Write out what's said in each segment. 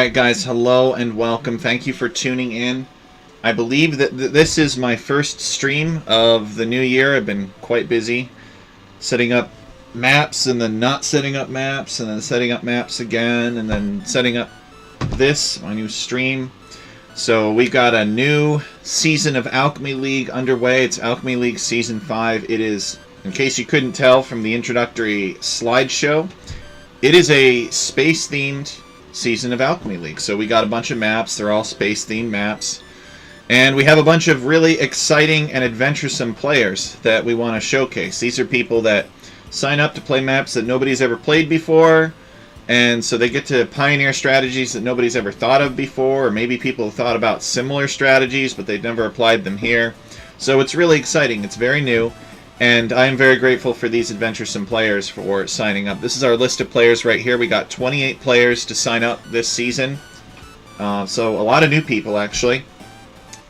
Alright guys, hello and welcome. Thank you for tuning in. I believe that this is my first stream of the new year. I've been quite busy setting up maps and then not setting up maps and then setting up maps again and then setting up this, my new stream. So we got a new season of Alchemy League underway. It's Alchemy League Season 5. It is, in case you couldn't tell from the introductory slideshow, it is a space-themed season of Alchemy League. So we got a bunch of maps. They're all space-themed maps. And we have a bunch of really exciting and adventuresome players that we want to showcase. These are people that sign up to play maps that nobody's ever played before. And so they get to pioneer strategies that nobody's ever thought of before. Or maybe people have thought about similar strategies, but they've never applied them here. So it's really exciting. It's very new. And I am very grateful for these adventuresome players for signing up. This is our list of players right here. We got 28 players to sign up this season. So a lot of new people, actually.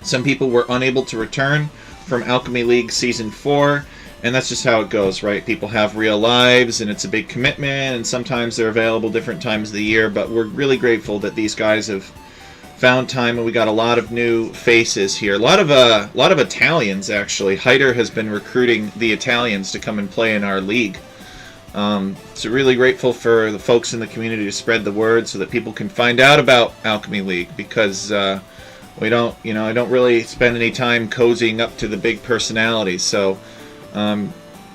Some people were unable to return from Alchemy League Season 4. And that's just how it goes, right? People have real lives, and it's a big commitment. And sometimes they're available different times of the year. But we're really grateful that these guys have found time, and we got a lot of new faces here. A lot of Italians, actually. Hyder has been recruiting the Italians to come and play in our league. So really grateful for the folks in the community to spread the word so that people can find out about Alchemy League, because I don't really spend any time cozying up to the big personalities. So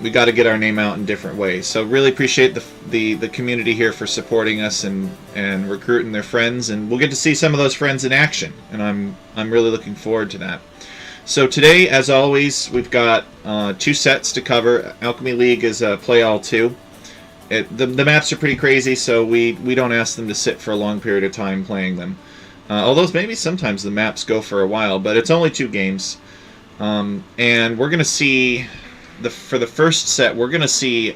we got to get our name out in different ways. So really appreciate the community here for supporting us and recruiting their friends, and we'll get to see some of those friends in action, and I'm really looking forward to that. So today, as always, we've got 2 sets to cover. Alchemy League is Play All 2. The maps are pretty crazy, so we don't ask them to sit for a long period of time playing them. Although maybe sometimes the maps go for a while, but it's only 2 games. And we're going to see, for the first set, we're going to see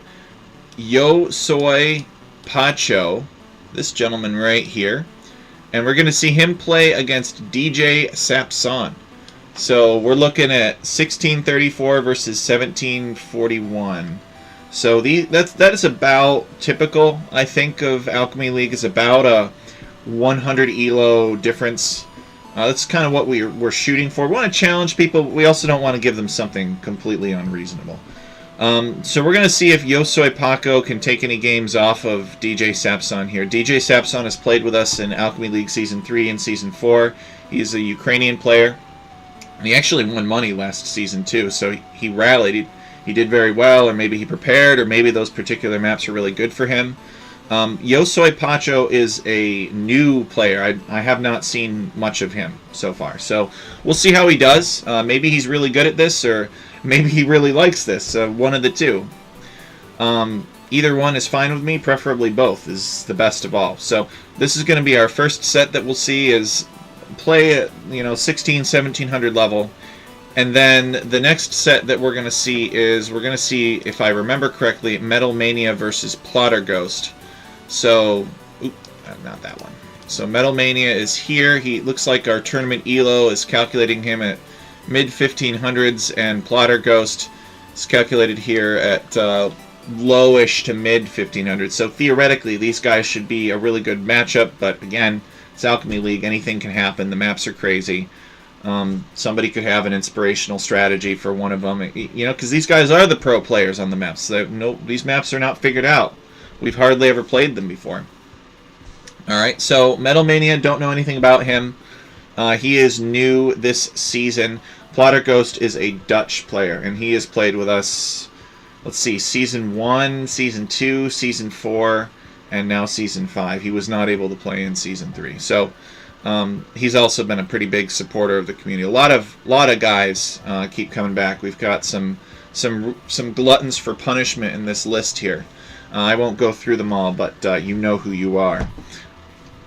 Yo Soy Pacho, this gentleman right here, and we're going to see him play against DJ Sapson. So we're looking at 1634 versus 1741. So that is about typical, I think, of Alchemy League. Is about a 100 elo difference. That's kind of what we're shooting for. We want to challenge people, but we also don't want to give them something completely unreasonable. So we're going to see if Yosoi Paco can take any games off of DJ Sapson here. DJ Sapson has played with us in Alchemy League Season 3 and Season 4. He's a Ukrainian player. And he actually won money last season too, so he rallied. He did very well, or maybe he prepared, or maybe those particular maps were really good for him. Yosoi Pacho is a new player. I have not seen much of him so far. So we'll see how he does. Maybe he's really good at this, or maybe he really likes this. One of the two. Either one is fine with me. Preferably both is the best of all. So this is going to be our first set that we'll see is play at 1700 level. And then the next set that we're going to see is, we're going to see, if I remember correctly, Metal Mania versus Plotter Ghost. So, not that one. So Metal Mania is here. He looks like our tournament elo is calculating him at mid 1500s, and Plotter Ghost is calculated here at lowish to mid 1500s. So theoretically, these guys should be a really good matchup. But again, it's Alchemy League. Anything can happen. The maps are crazy. Somebody could have an inspirational strategy for one of them. Because these guys are the pro players on the maps. So these maps are not figured out. We've hardly ever played them before. Alright, so Metal Mania, don't know anything about him. He is new this season. Plotter Ghost is a Dutch player, and he has played with us, let's see, Season 1, Season 2, Season 4, and now Season 5. He was not able to play in Season 3. So he's also been a pretty big supporter of the community. A lot of guys keep coming back. We've got some gluttons for punishment in this list here. I won't go through them all, but you know who you are.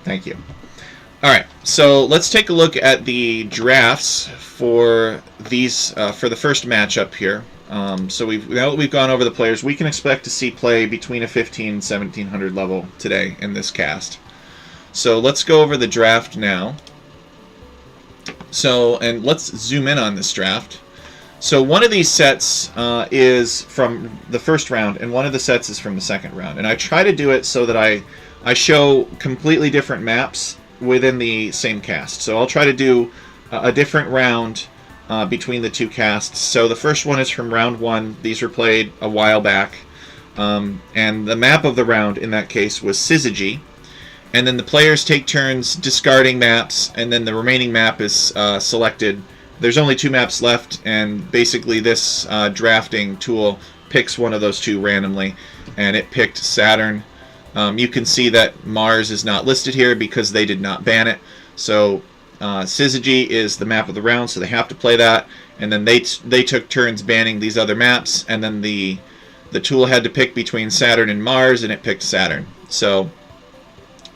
Thank you. Alright, so let's take a look at the drafts for these for the first matchup here. So now that we've gone over the players, we can expect to see play between a 15 and 1700 level today in this cast. So let's go over the draft now. So, and let's zoom in on this draft. So one of these sets is from the first round, and one of the sets is from the second round. And I try to do it so that I show completely different maps within the same cast. So I'll try to do a different round between the two casts. So the first one is from round 1. These were played a while back. And the map of the round in that case was Syzygy. And then the players take turns discarding maps, and then the remaining map is selected. There's only 2 maps left, and basically this drafting tool picks one of those 2 randomly, and it picked Saturn. You can see that Mars is not listed here because they did not ban it. So Syzygy is the map of the round, so they have to play that. And then they took turns banning these other maps, and then the tool had to pick between Saturn and Mars, and it picked Saturn. So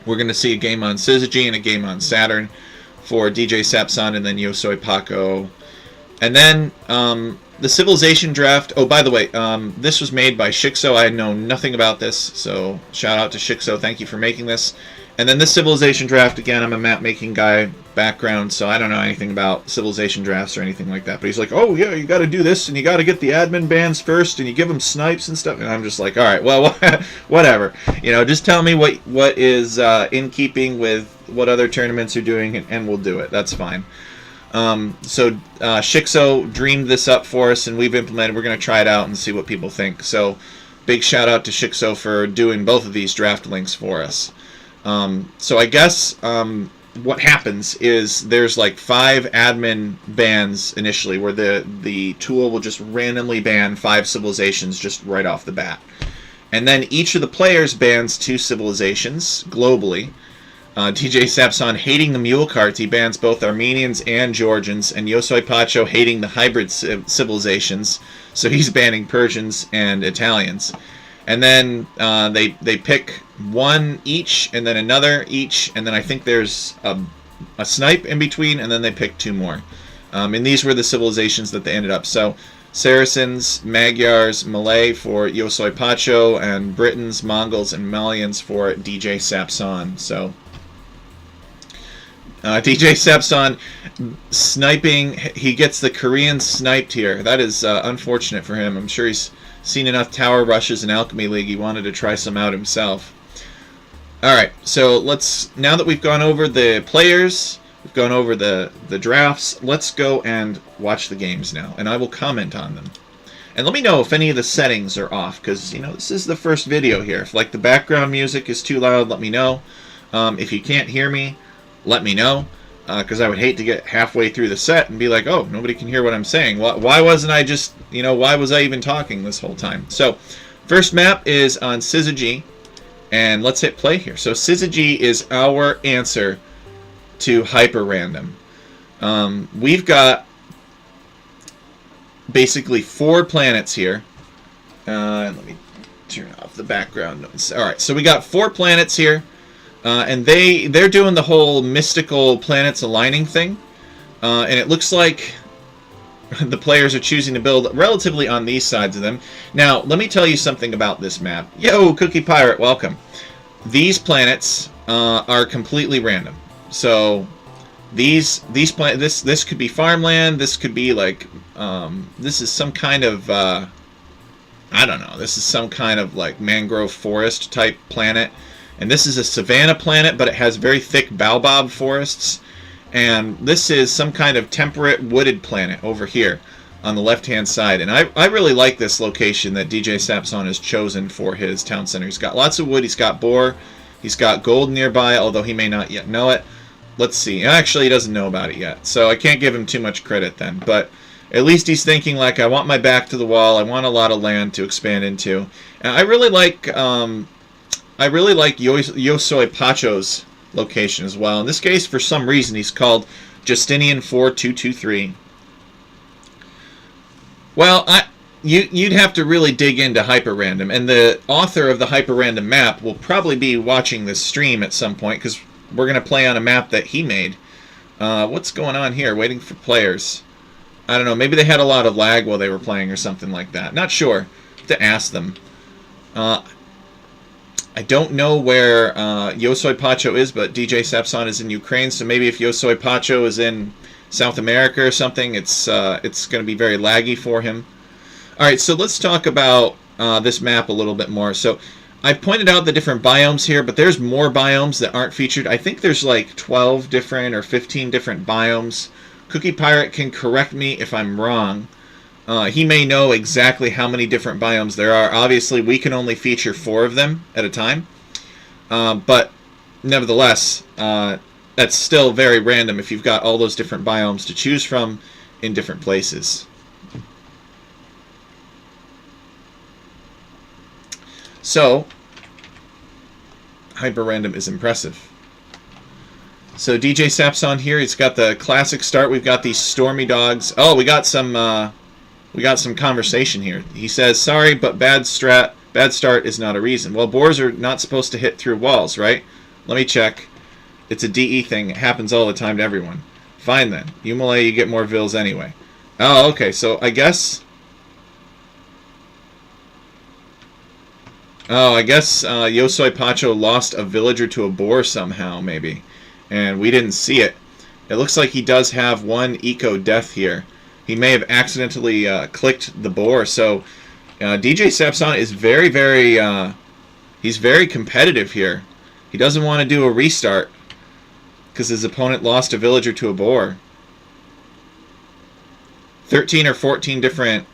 we're going to see a game on Syzygy and a game on Saturn for DJ Sapson and then Yosoi Paco. And then the Civilization draft. Oh, by the way, this was made by Shikso. I know nothing about this, so shout out to Shikso. Thank you for making this. And then this Civilization draft, again, I'm a map making guy background, so I don't know anything about Civilization drafts or anything like that. But he's like, oh yeah, you got to do this, and you got to get the admin bans first, and you give them snipes and stuff. And I'm just like, all right, well, whatever. You know, just tell me what is in keeping with what other tournaments are doing, and we'll do it. That's fine. So Shikso dreamed this up for us, and we've implemented. We're going to try it out and see what people think. So big shout out to Shikso for doing both of these draft links for us. So I guess what happens is there's like 5 admin bans initially, where the tool will just randomly ban 5 civilizations just right off the bat. And then each of the players bans 2 civilizations globally. DJ Sapson hating the mule carts, he bans both Armenians and Georgians, and Yosoi Pacho hating the hybrid civilizations, so he's banning Persians and Italians. And then they pick 1 each, and then another each, and then I think there's a snipe in between, and then they pick 2 more. And these were the civilizations that they ended up. So Saracens, Magyars, Malay for Yosoi Pacho, and Britons, Mongols, and Malians for DJ Sapson. So DJ Sapson sniping, he gets the Korean sniped here. That is unfortunate for him. I'm sure he's seen enough tower rushes in Alchemy League, he wanted to try some out himself. Alright, so now that we've gone over the players, we've gone over the drafts, let's go and watch the games now, and I will comment on them. And let me know if any of the settings are off, because, you know, this is the first video here. If, like, the background music is too loud, let me know. If you can't hear me, let me know. Because I would hate to get halfway through the set and be like, oh, nobody can hear what I'm saying. Why wasn't I just, you know, why was I even talking this whole time? So, first map is on Syzygy, and let's hit play here. So, Syzygy is our answer to Hyper Random. We've got basically 4 planets here. Let me turn off the background noise. Alright, so we got 4 planets here. And they're doing the whole mystical planets aligning thing, and it looks like the players are choosing to build relatively on these sides of them. Now, let me tell you something about this map. Yo, Cookie Pirate, welcome. These planets are completely random. So this could be farmland. This could be like this is some kind of I don't know. This is some kind of like mangrove forest type planet. And this is a savanna planet, but it has very thick baobab forests. And this is some kind of temperate wooded planet over here on the left-hand side. And I really like this location that DJ Sapson has chosen for his town center. He's got lots of wood. He's got boar. He's got gold nearby, although he may not yet know it. Let's see. Actually, he doesn't know about it yet. So I can't give him too much credit then. But at least he's thinking, like, I want my back to the wall. I want a lot of land to expand into. And I really like Yosoi Pacho's location as well. In this case, for some reason, he's called Justinian 4223. Well, you'd have to really dig into Hyper Random, and the author of the Hyper Random map will probably be watching this stream at some point, because we're going to play on a map that he made. What's going on here? Waiting for players. I don't know. Maybe they had a lot of lag while they were playing or something like that. Not sure. Have to ask them. I don't know where Yosoi Pacho is, but DJ Sapson is in Ukraine, so maybe if Yosoi Pacho is in South America or something, it's going to be very laggy for him. Alright, so let's talk about this map a little bit more. So I've pointed out the different biomes here, but there's more biomes that aren't featured. I think there's like 12 different or 15 different biomes. Cookie Pirate can correct me if I'm wrong. He may know exactly how many different biomes there are. Obviously, we can only feature 4 of them at a time. But nevertheless, that's still very random if you've got all those different biomes to choose from in different places. So, hyper random is impressive. So DJ Sapson here, he's got the classic start. We've got these stormy dogs. Oh, we got some conversation here. He says, "Sorry, but bad start is not a reason." Well, boars are not supposed to hit through walls, right? Let me check. It's a DE thing. It happens all the time to everyone. Fine then. You Malay, you get more vills anyway. Oh, okay. So I guess. Oh, I guess Yosoi Pacho lost a villager to a boar somehow, maybe. And we didn't see it. It looks like he does have one eco death here. He may have accidentally clicked the boar. So DJ Sapson is very, very... he's very competitive here. He doesn't want to do a restart because his opponent lost a villager to a boar. 13 or 14 different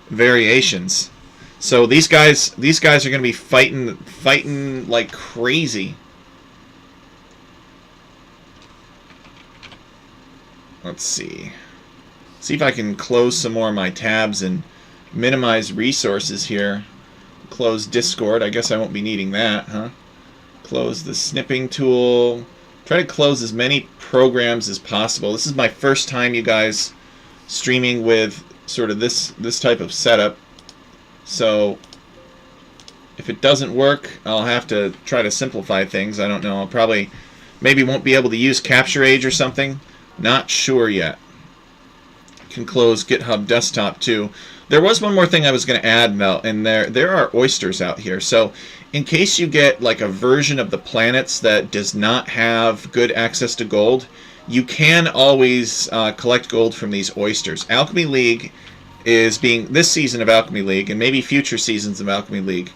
variations. So these guys are going to be fighting like crazy. Let's see. See if I can close some more of my tabs and minimize resources here. Close Discord. I guess I won't be needing that, huh? Close the snipping tool. Try to close as many programs as possible. This is my first time, you guys, streaming with sort of this type of setup. So if it doesn't work, I'll have to try to simplify things. I don't know. I'll probably maybe won't be able to use Capture Age or something. Not sure yet. Can close GitHub Desktop too. There was one more thing I was going to add, Mel, and there are oysters out here. So in case you get like a version of the planets that does not have good access to gold, you can always collect gold from these oysters. Alchemy League is being, this season of Alchemy League, and maybe future seasons of Alchemy League,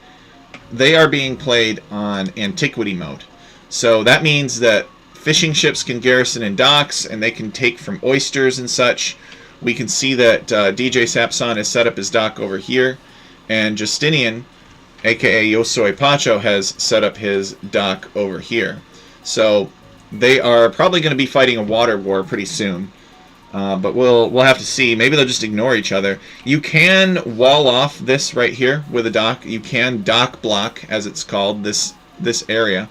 they are being played on antiquity mode. So that means that fishing ships can garrison in docks, and they can take from oysters and such. We can see that DJ Sapson has set up his dock over here, and Justinian, aka Yosoi Pacho, has set up his dock over here. So they are probably going to be fighting a water war pretty soon. But we'll have to see. Maybe they'll just ignore each other. You can wall off this right here with a dock. You can dock block, as it's called, this area.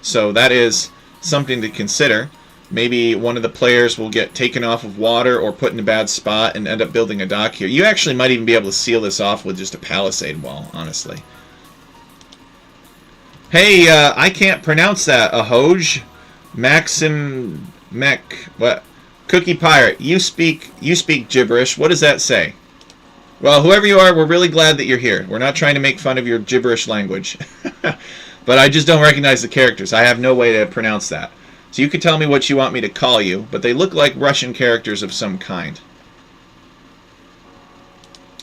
So that is something to consider. Maybe one of the players will get taken off of water or put in a bad spot and end up building a dock here. You actually might even be able to seal this off with just a palisade wall, honestly. Hey, I can't pronounce that. Ahoj, Maxim, Mech, what? Cookie Pirate, you speak gibberish. What does that say? Well, whoever you are, we're really glad that you're here. We're not trying to make fun of your gibberish language. But I just don't recognize the characters. I have no way to pronounce that. So you can tell me what you want me to call you, but they look like Russian characters of some kind.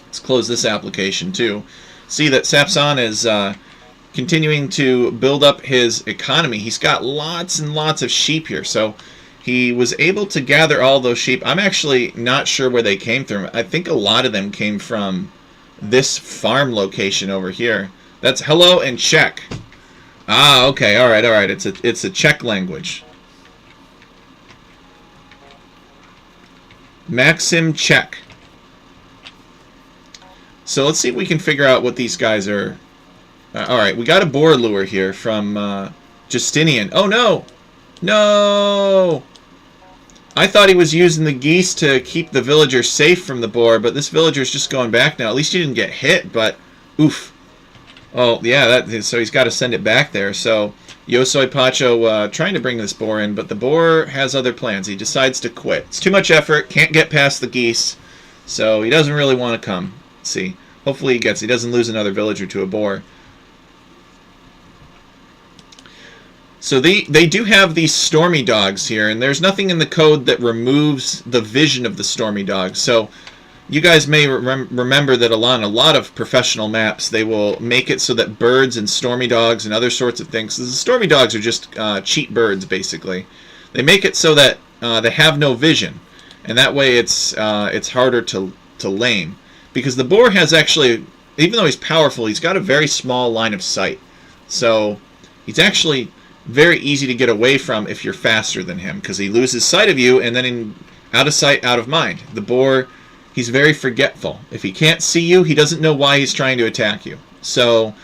Let's close this application too. See that Sapson is continuing to build up his economy. He's got lots and lots of sheep here, so he was able to gather all those sheep. I'm actually not sure where they came from. I think a lot of them came from this farm location over here. That's hello and Czech. Ah, okay, all right. It's a Czech language. Maxim Czech. So let's see if we can figure out what these guys are. All right, we got a boar lure here from Justinian. Oh no, no! I thought he was using the geese to keep the villager safe from the boar, but this villager's just going back now. At least he didn't get hit, but oof. Oh, yeah, so he's got to send it back there. So Yosoi Pacho trying to bring this boar in, but the boar has other plans. He decides to quit. It's too much effort, can't get past the geese, so he doesn't really want to come. Let's see. Hopefully he doesn't lose another villager to a boar. So they do have these stormy dogs here, and there's nothing in the code that removes the vision of the stormy dogs. So You guys may remember that along a lot of professional maps, they will make it so that birds and stormy dogs and other sorts of things. The stormy dogs are just cheat birds, basically. They make it so that they have no vision, and that way it's harder to lame. Because the boar has actually, even though he's powerful, he's got a very small line of sight. So he's actually very easy to get away from if you're faster than him, because he loses sight of you, and then out of sight, out of mind. The boar, he's very forgetful. If he can't see you, he doesn't know why he's trying to attack you. So,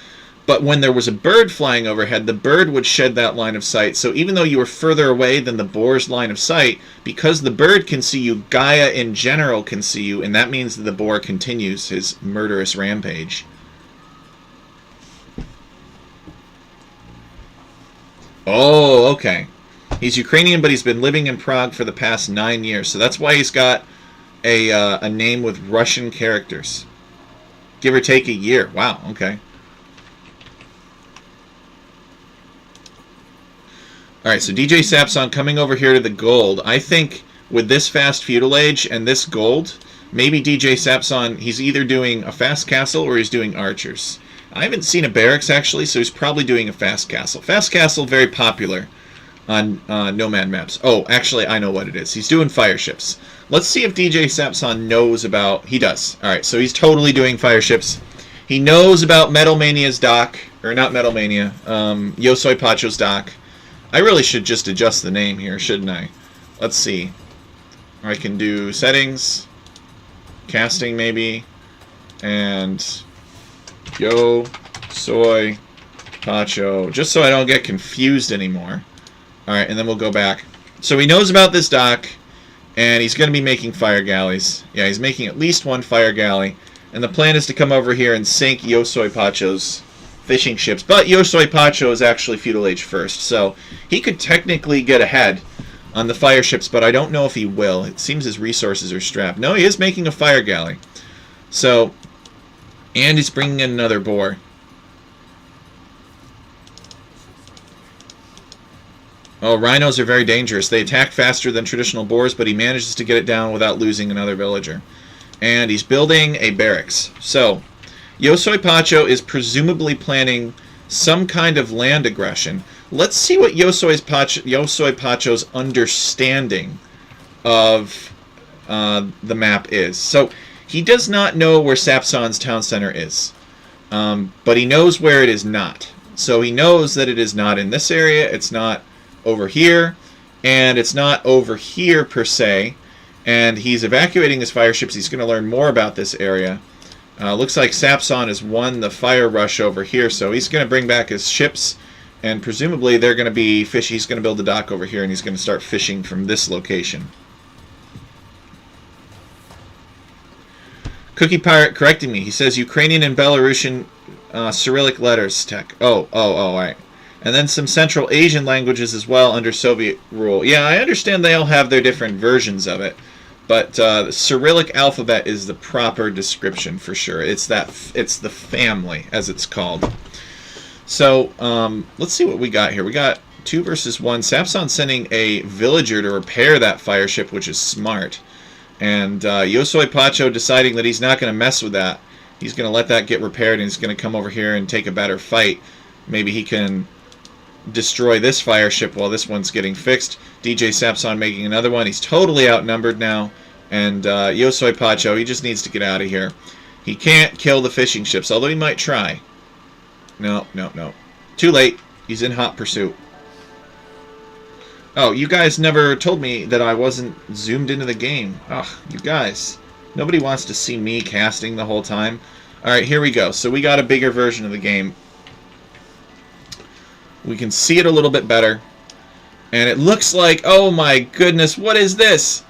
but when there was a bird flying overhead, the bird would shed that line of sight. So even though you were further away than the boar's line of sight, because the bird can see you, Gaia in general can see you, and that means that the boar continues his murderous rampage. Oh, okay. He's Ukrainian, but he's been living in Prague for the past 9 years. So that's why he's got a name with Russian characters. Give or take a year. Wow, okay. Alright, so DJ Sapson coming over here to the gold. I think with this fast feudal age and this gold, maybe DJ Sapson, he's either doing a fast castle or he's doing archers. I haven't seen a barracks, actually, so he's probably doing a fast castle. Fast castle, very popular on Nomad maps. Oh, actually, I know what it is. He's doing fire ships. Let's see if DJ Sapson knows about... He does. Alright, so he's totally doing fire ships. He knows about Metal Mania's dock. Or not Metal Mania. Yosoi Pacho's dock. I really should just adjust the name here, shouldn't I? Let's see. I can do settings. Casting, maybe. And... Yosoi Pacho. Just so I don't get confused anymore. Alright, and then we'll go back. So he knows about this dock, and he's going to be making fire galleys. Yeah, he's making at least one fire galley. And the plan is to come over here and sink Yosoi Pacho's fishing ships. But Yosoi Pacho is actually feudal age first, so he could technically get ahead on the fire ships, but I don't know if he will. It seems his resources are strapped. No, he is making a fire galley. So, and he's bringing in another boar. Oh, rhinos are very dangerous. They attack faster than traditional boars, but he manages to get it down without losing another villager. And he's building a barracks. So, Yosoi Pacho is presumably planning some kind of land aggression. Let's see what Yosoi Pacho's understanding of the map is. So, he does not know where Sapson's town center is. But he knows where it is not. So he knows that it is not in this area, it's not over here, and it's not over here per se. And he's evacuating his fire ships. He's going to learn more about this area. Looks like Sapson has won the fire rush over here, so he's going to bring back his ships, and presumably they're going to be fishing. He's going to build a dock over here, and he's going to start fishing from this location. Cookie Pirate correcting me. He says Ukrainian and Belarusian Cyrillic letters, tech. Oh, all right. And then some Central Asian languages as well under Soviet rule. Yeah, I understand they all have their different versions of it, but the Cyrillic alphabet is the proper description for sure. It's the family, as it's called. So let's see what we got here. We got 2 versus 1. Sapson sending a villager to repair that fire ship, which is smart. And Yosoi Pacho deciding that he's not going to mess with that. He's going to let that get repaired, and he's going to come over here and take a better fight. Maybe he can destroy this fire ship while this one's getting fixed. DJ Sapson making another one. He's totally outnumbered now. And Yosoi Pacho, he just needs to get out of here. He can't kill the fishing ships, although he might try. No. Too late. He's in hot pursuit. Oh, you guys never told me that I wasn't zoomed into the game. Ugh, you guys. Nobody wants to see me casting the whole time. Alright, here we go. So we got a bigger version of the game. We can see it a little bit better. And it looks like, oh my goodness, what is this?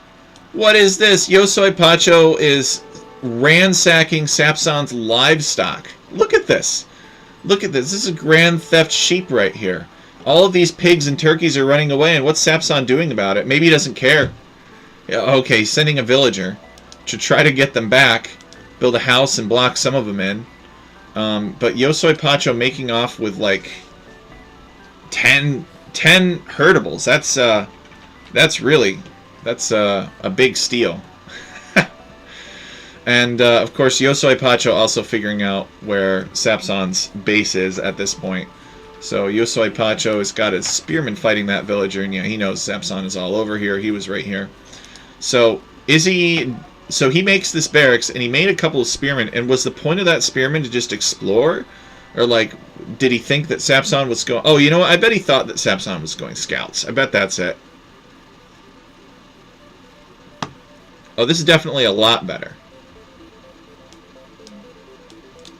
What is this? Yosoi Pacho is ransacking Sapson's livestock. Look at this. Look at this. This is Grand Theft Sheep right here. All of these pigs and turkeys are running away, and what's Sapson doing about it? Maybe he doesn't care. Yeah, okay, he's sending a villager to try to get them back, build a house and block some of them in. But Yosoi Pacho making off with like 10 herdables. That's a big steal. And, of course, Yosoi Pacho also figuring out where Sapson's base is at this point. So Yosoi Pacho has got his spearman fighting that villager, and yeah, he knows Sapson is all over here. He was right here. So, So he makes this barracks, and he made a couple of spearmen, and was the point of that spearman to just explore? Or, like, did he think that Sapson was going... Oh, you know what? I bet he thought that Sapson was going scouts. I bet that's it. Oh, this is definitely a lot better.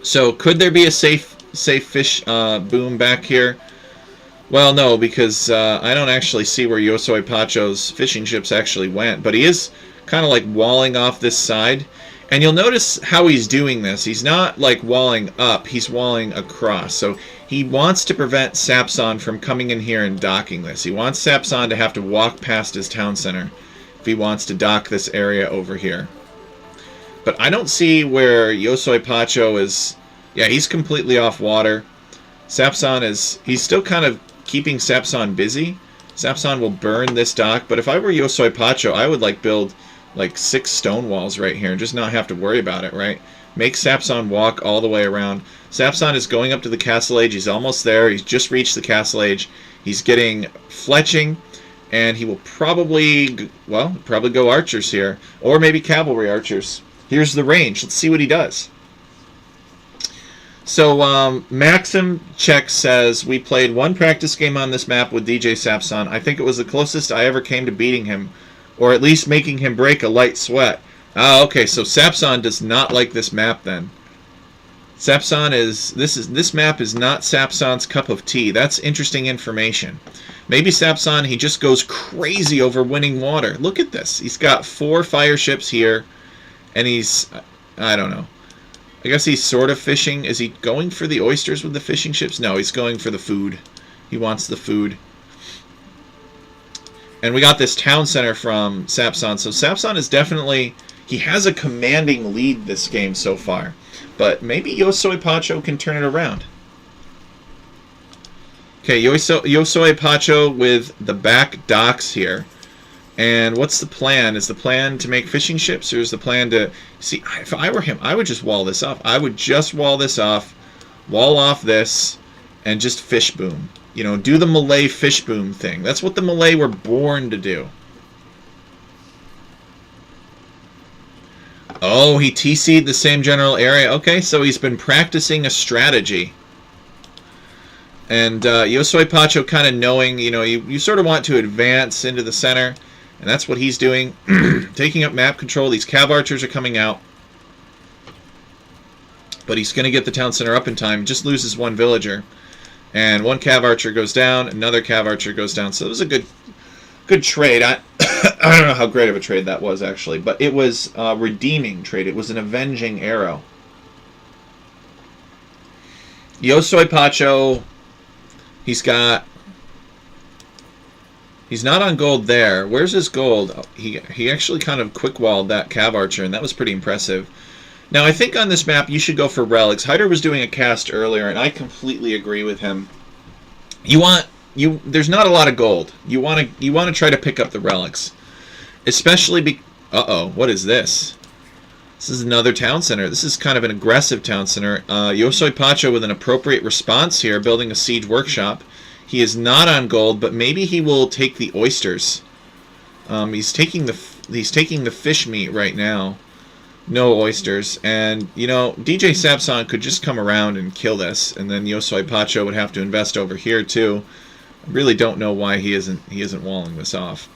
So, could there be a safe fish boom back here? Well, no, because I don't actually see where Yosoi Pacho's fishing ships actually went. But he is kind of like walling off this side. And you'll notice how he's doing this. He's not like walling up, he's walling across. So he wants to prevent Sapson from coming in here and docking this. He wants Sapson to have to walk past his town center if he wants to dock this area over here. But I don't see where Yosoi Pacho is... Yeah, he's completely off water. Sapson is... He's still kind of keeping Sapson busy. Sapson will burn this dock, but if I were Yosoi Pacho, I would like build like 6 stone walls right here and just not have to worry about it, right? Make Sapson walk all the way around. Sapson is going up to the castle age. He's almost there. He's just reached the castle age. He's getting fletching, and he will probably, well, probably go archers here, or maybe cavalry archers. Here's the range. Let's see what he does. So, Maxim Check says, we played one practice game on this map with DJ Sapson. I think it was the closest I ever came to beating him, or at least making him break a light sweat. Ah, okay, so Sapson does not like this map then. Sapson is, this map is not Sapson's cup of tea. That's interesting information. Maybe Sapson, he just goes crazy over winning water. Look at this. He's got 4 fire ships here, and he's, I don't know. I guess he's sort of fishing. Is he going for the oysters with the fishing ships? No, he's going for the food. He wants the food. And we got this town center from Sapson. So Sapson is definitely... He has a commanding lead this game so far. But maybe Yosoi Pacho can turn it around. Okay, Yosoi Pacho with the back docks here. And what's the plan? Is the plan to make fishing ships, or is the plan to... See, if I were him, I would just wall this off. I would just wall this off, wall off this, and just fish boom. You know, do the Malay fish boom thing. That's what the Malay were born to do. Oh, he TC'd the same general area. Okay, so he's been practicing a strategy. And Yosoi Pacho kind of knowing, you know, you sort of want to advance into the center. And that's what he's doing. Taking up map control. These cav archers are coming out. But he's going to get the town center up in time. Just loses 1 villager. And 1 cav archer goes down. Another cav archer goes down. So it was a good trade. I don't know how great of a trade that was, actually. But it was a redeeming trade. It was an avenging arrow. Yosoi Pacho, He's not on gold there. Where's his gold? Oh, he actually kind of quick-walled that cav archer, and that was pretty impressive. Now, I think on this map you should go for relics. Hyder was doing a cast earlier, and I completely agree with him. There's not a lot of gold. You want to try to pick up the relics, especially uh-oh, what is this? This is another town center. This is kind of an aggressive town center. Yosoi Pacho with an appropriate response here, building a siege workshop. He is not on gold, but maybe he will take the oysters. He's taking the fish meat right now. No oysters. And, you know, DJ Sapson could just come around and kill this, and then Yosoi Pacho would have to invest over here too. I really don't know why he isn't walling this off.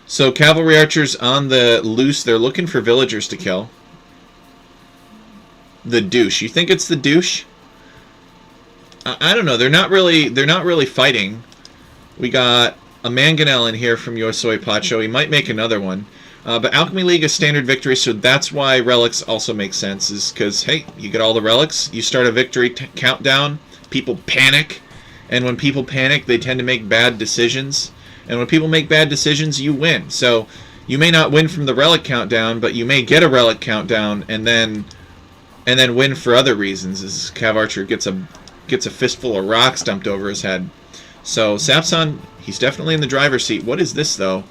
So cavalry archers on the loose. They're looking for villagers to kill. The douche. You think it's the douche? I don't know. They're not really fighting. We got a mangonel in here from Yosoi Pacho. He might make another one. But Alchemy League is standard victory, so that's why relics also make sense. Is because, hey, you get all the relics, you start a victory countdown, people panic, and when people panic, they tend to make bad decisions. And when people make bad decisions, you win. So you may not win from the relic countdown, but you may get a relic countdown and then win for other reasons. As Cav Archer gets a fistful of rocks dumped over his head. So Sapson, he's definitely in the driver's seat. What is this, though?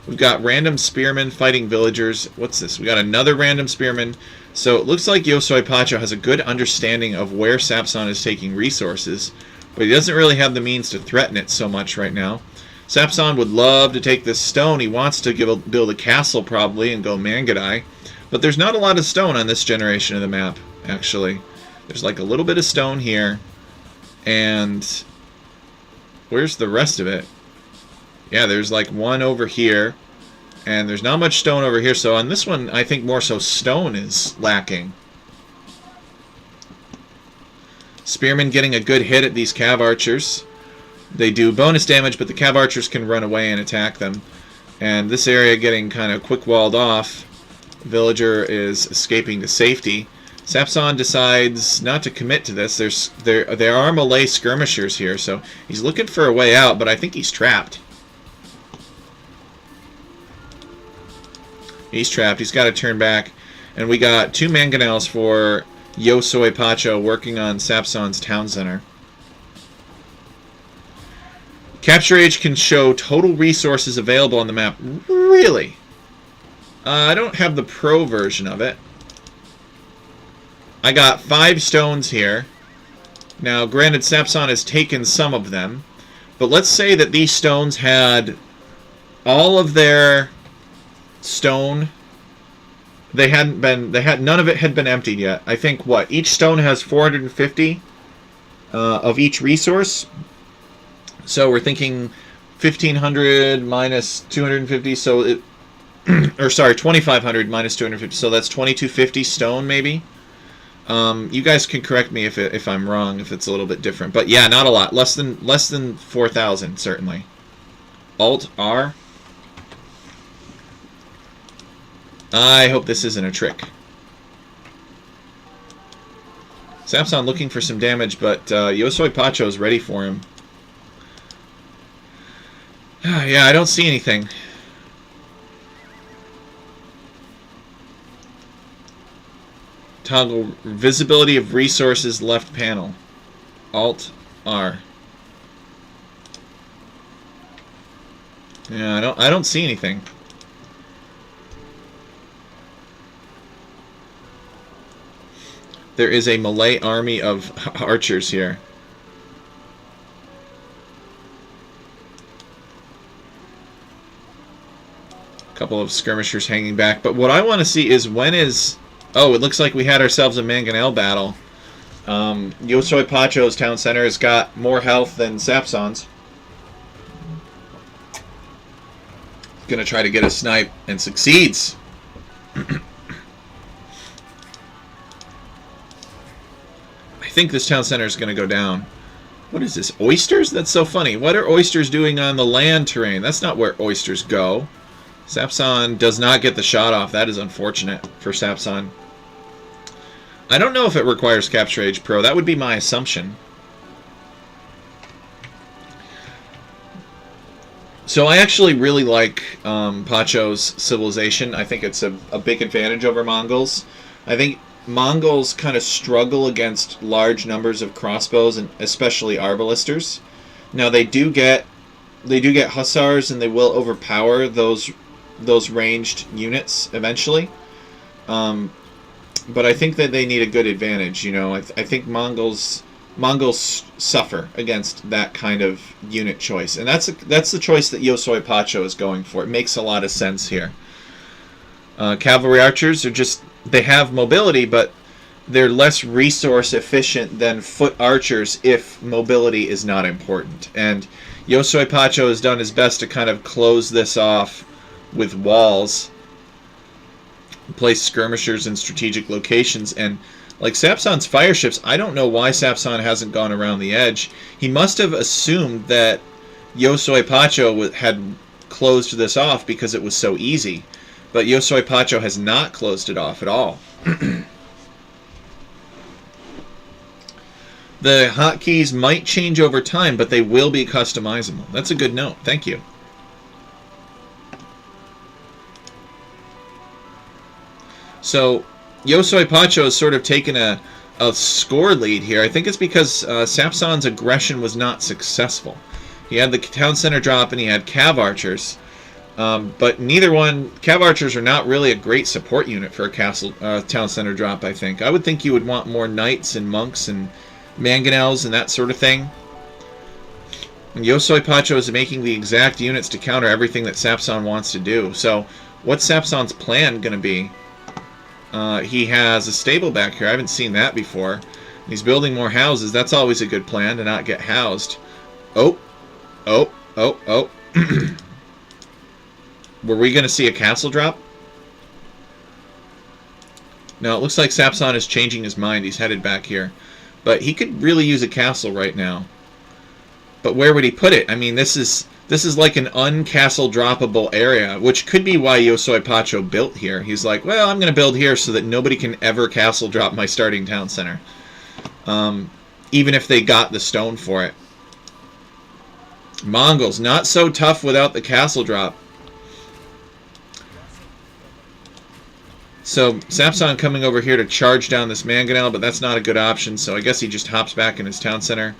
We've got random spearmen fighting villagers. What's this? We got another random spearman. So it looks like Yosoi Pacho has a good understanding of where Sapson is taking resources, but he doesn't really have the means to threaten it so much right now. Sapson would love to take this stone. He wants to build a castle probably and go Mangadai, but there's not a lot of stone on this generation of the map, actually. There's like a little bit of stone here, and where's the rest of it? Yeah, there's like one over here, and there's not much stone over here, so on this one, I think more so stone is lacking. Spearmen getting a good hit at these cav archers. They do bonus damage, but the cav archers can run away and attack them. And this area getting kind of quick-walled off. Villager is escaping to safety. Sapson decides not to commit to this. There are Malay skirmishers here, so he's looking for a way out, but I think he's trapped. He's trapped. He's got to turn back. And we got 2 mangonels for Yosoi Pacho working on Sapson's town center. Capture Age can show total resources available on the map. Really? I don't have the pro version of it. I got 5 stones here. Now, granted, Sapson has taken some of them. But let's say that these stones had all of their stone. None of it had been emptied yet. I think, what, each stone has 450 of each resource. So we're thinking 1,500 minus 250, so it, or sorry, 2,500 minus 250, so that's 2,250 stone maybe. You guys can correct me if I'm wrong, if it's a little bit different, but yeah, not a lot, less than 4,000 certainly. Alt R. I hope this isn't a trick. Sapson looking for some damage, but Yosoi Pacho is ready for him. Yeah, I don't see anything. Toggle visibility of resources left panel. Alt R. Yeah, I don't see anything. There is a Malay army of archers here. Couple of skirmishers hanging back, but what I want to see is when is... Oh, it looks like we had ourselves a mangonel battle. Yosoi Pacho's town center has got more health than Sapson's. Gonna try to get a snipe and succeeds. I think this town center is gonna go down. What is this? Oysters? That's so funny. What are oysters doing on the land terrain? That's not where oysters go. Sapson does not get the shot off. That is unfortunate for Sapson. I don't know if it requires Capture Age Pro. That would be my assumption. So I actually really like Pacho's civilization. I think it's a big advantage over Mongols. I think Mongols kind of struggle against large numbers of crossbows, and especially arbalisters. Now they do get hussars, and they will overpower those ranged units eventually. But I think that they need a good advantage. You know, I think Mongols suffer against that kind of unit choice, and that's the choice that Yosoi Pacho is going for. It makes a lot of sense here. Cavalry archers are they have mobility, but they're less resource efficient than foot archers if mobility is not important. And Yosoi Pacho has done his best to kind of close this off with walls, place skirmishers in strategic locations, and like Sapson's fire ships, I don't know why Sapson hasn't gone around the edge. He must have assumed that Yosoi Pacho had closed this off because it was so easy, but Yosoi Pacho has not closed it off at all. The hotkeys might change over time, but they will be customizable. That's a good note. Thank you. So Yosoi Pacho has sort of taken a score lead here. I think it's because Sapson's aggression was not successful. He had the town center drop and he had cav archers. But neither one, Cav Archers are not really a great support unit for a castle town center drop, I think. I would think you would want more knights and monks and mangonels and that sort of thing. And Yosoi Pacho is making the exact units to counter everything that Sapson wants to do. So what's Sapson's plan going to be? He has a stable back here. I haven't seen that before. He's building more houses. That's always a good plan, to not get housed. Oh. Oh. Oh. Oh. Were we going to see a castle drop? No, it looks like Sapson is changing his mind. He's headed back here. But he could really use a castle right now. But where would he put it? I mean, this is like an uncastle droppable area, which could be why Yosoi Pacho built here. He's like, well, I'm going to build here so that nobody can ever castle drop my starting town center. Even if they got the stone for it. Mongols, not so tough without the castle drop. So Sapson coming over here to charge down this mangonel, but that's not a good option, so I guess he just hops back in his town center.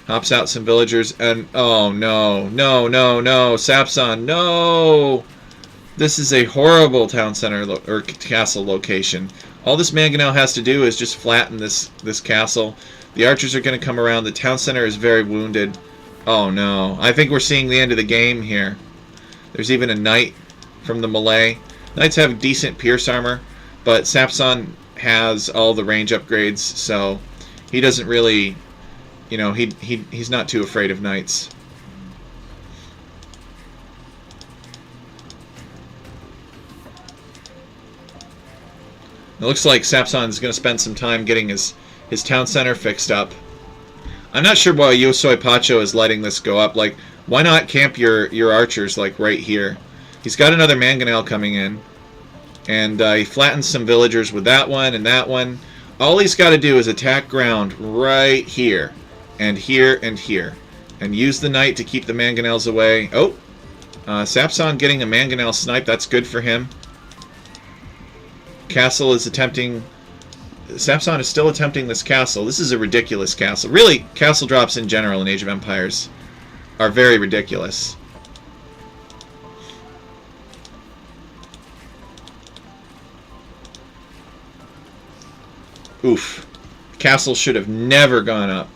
Hops out some villagers, and oh no, no, no, no, Sapson, no! This is a horrible town center or castle location. All this mangonel has to do is just flatten this castle. The archers are going to come around. The town center is very wounded. Oh no, I think we're seeing the end of the game here. There's even a knight from the melee. Knights have decent pierce armor, but Sapson has all the range upgrades, so he doesn't really, you know, he's not too afraid of knights. It looks like Sapson is going to spend some time getting his town center fixed up. I'm not sure why Yosoi Pacho is letting this go up. Like, why not camp your archers, like, right here? He's got another mangonel coming in. And he flattens some villagers with that one and that one. All he's got to do is attack ground right here. And here and here. And use the knight to keep the mangonels away. Oh! Sapson getting a mangonel snipe. That's good for him. Castle is attempting... Sapson is still attempting this castle. This is a ridiculous castle. Really, castle drops in general in Age of Empires are very ridiculous. Oof. Castle should have never gone up.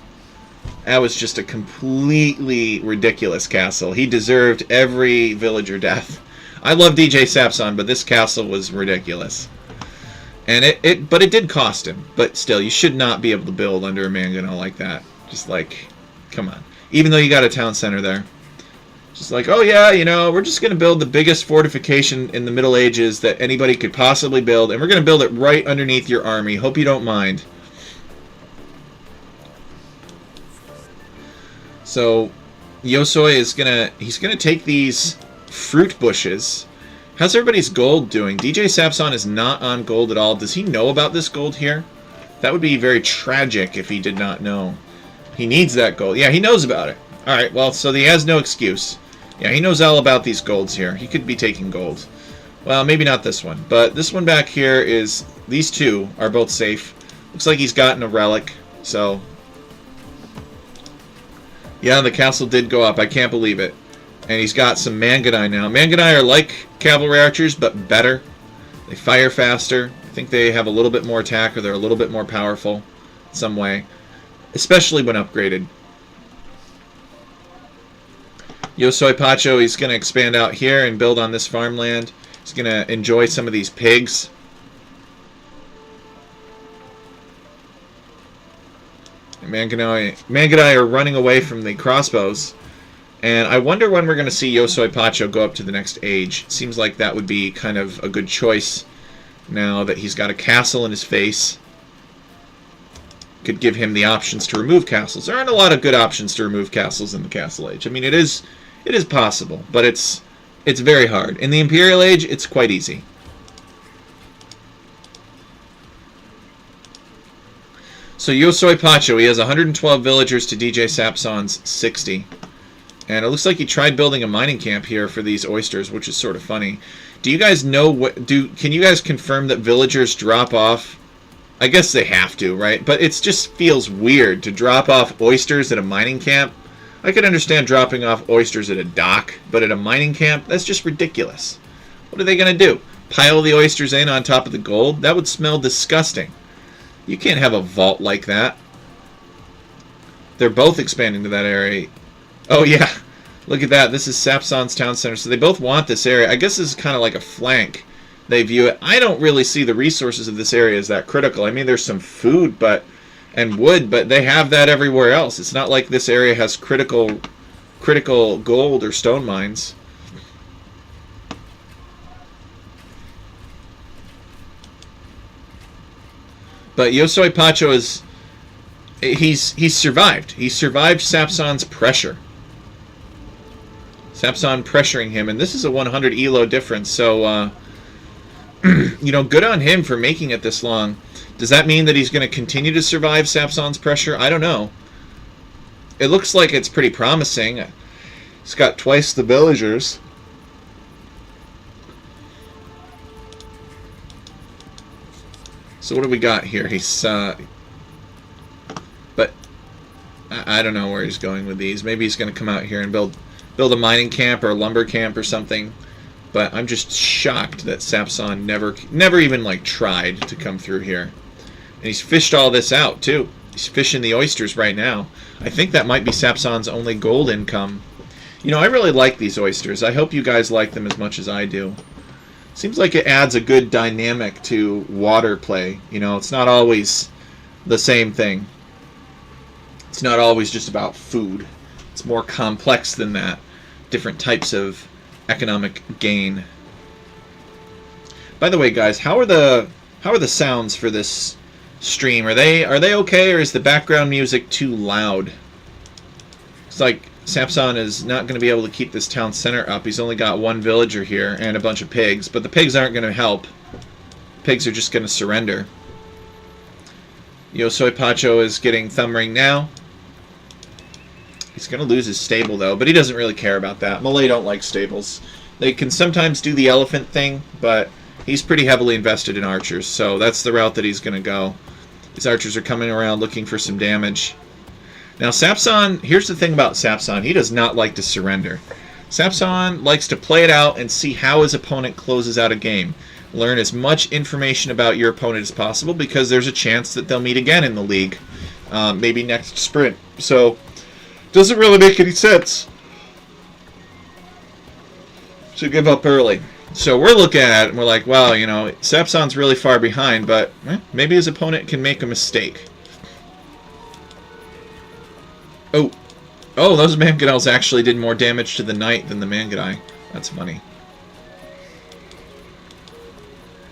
That was just a completely ridiculous castle. He deserved every villager death. I love DJ Sapson, but this castle was ridiculous. And but it did cost him. But still, you should not be able to build under a mangonel like that. Just like, come on. Even though you got a town center there. Just like, oh yeah, you know, we're just going to build the biggest fortification in the Middle Ages that anybody could possibly build. And we're going to build it right underneath your army. Hope you don't mind. So, Yosoi is he's gonna take these fruit bushes. How's everybody's gold doing? DJ Sapson is not on gold at all. Does he know about this gold here? That would be very tragic if he did not know. He needs that gold. Yeah, he knows about it. Alright, well, so he has no excuse. Yeah, he knows all about these golds here. He could be taking gold. Well, maybe not this one. But this one back here is... These two are both safe. Looks like he's gotten a relic. So... Yeah, the castle did go up. I can't believe it. And he's got some Mangudai now. Mangudai are like cavalry archers, but better. They fire faster. I think they have a little bit more attack, or they're a little bit more powerful in some way. Especially when upgraded. Yosoi Pacho, he's going to expand out here and build on this farmland. He's going to enjoy some of these pigs. Mangudai are running away from the crossbows. And I wonder when we're going to see Yosoi Pacho go up to the next age. It seems like that would be kind of a good choice now that he's got a castle in his face. Could give him the options to remove castles. There aren't a lot of good options to remove castles in the Castle Age. I mean, it is possible, but it's very hard. In the Imperial Age, it's quite easy. So Yosoi Pacho, he has 112 villagers to DJ Sapson's 60. And it looks like he tried building a mining camp here for these oysters, which is sort of funny. Do you guys know can you guys confirm that villagers drop off? I guess they have to, right? But it just feels weird to drop off oysters at a mining camp. I could understand dropping off oysters at a dock, but at a mining camp, that's just ridiculous. What are they going to do? Pile the oysters in on top of the gold? That would smell disgusting. You can't have a vault like that. They're both expanding to that area. Oh, yeah. Look at that. This is Sapson's town center. So they both want this area. I guess this is kind of like a flank. They view it. I don't really see the resources of this area as that critical. I mean, there's some food and wood, but they have that everywhere else. It's not like this area has critical gold or stone mines. But Yosoi Pacho he's survived. He survived Sapson's pressure. Sapson pressuring him, and this is a 100 elo difference, so you know, good on him for making it this long. Does that mean that he's going to continue to survive Sapson's pressure? I don't know. It looks like it's pretty promising. He's got twice the villagers. So what do we got here? He's but I don't know where he's going with these. Maybe he's going to come out here and build a mining camp or a lumber camp or something. But I'm just shocked that Sapson never even like tried to come through here. And he's fished all this out too. He's fishing the oysters right now. I think that might be Sapson's only gold income. You know, I really like these oysters. I hope you guys like them as much as I do. Seems like it adds a good dynamic to water play. You know, it's not always the same thing. It's not always just about food. It's more complex than that. Different types of economic gain. By the way, guys, how are the sounds for this stream? Are they okay, or is the background music too loud? It's like Sapson is not going to be able to keep this town center up. He's only got one villager here and a bunch of pigs, but the pigs aren't going to help. Pigs are just going to surrender. Yosoi Pacho is getting thumb ring now. He's going to lose his stable, though, but he doesn't really care about that. Malay don't like stables. They can sometimes do the elephant thing, but he's pretty heavily invested in archers, so that's the route that he's going to go. These archers are coming around looking for some damage. Now, Sapson, here's the thing about Sapson. He does not like to surrender. Sapson likes to play it out and see how his opponent closes out a game. Learn as much information about your opponent as possible, because there's a chance that they'll meet again in the league, maybe next sprint. So, doesn't really make any sense to give up early. So we're looking at it and we're like, well, you know, Sapson's really far behind, but maybe his opponent can make a mistake. Oh, those Mangonels actually did more damage to the knight than the Mangonai. That's funny.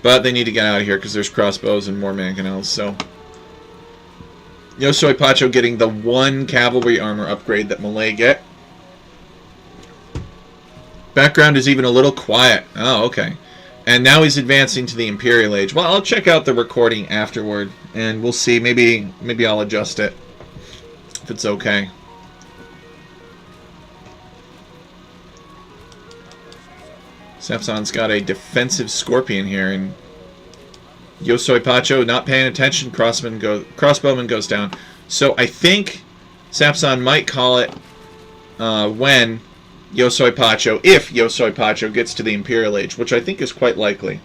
But they need to get out of here because there's crossbows and more Mangonels, so Yosoi Pacho getting the one cavalry armor upgrade that Malay get. Background is even a little quiet. Oh, okay. And now he's advancing to the Imperial Age. Well, I'll check out the recording afterward, and we'll see. Maybe I'll adjust it if it's okay. Sapson's got a defensive scorpion here, and Yosoi Pacho not paying attention. Crossbowman goes down. So I think Sapson might call it when Yosoi Pacho, if Yosoi Pacho gets to the Imperial Age, which I think is quite likely.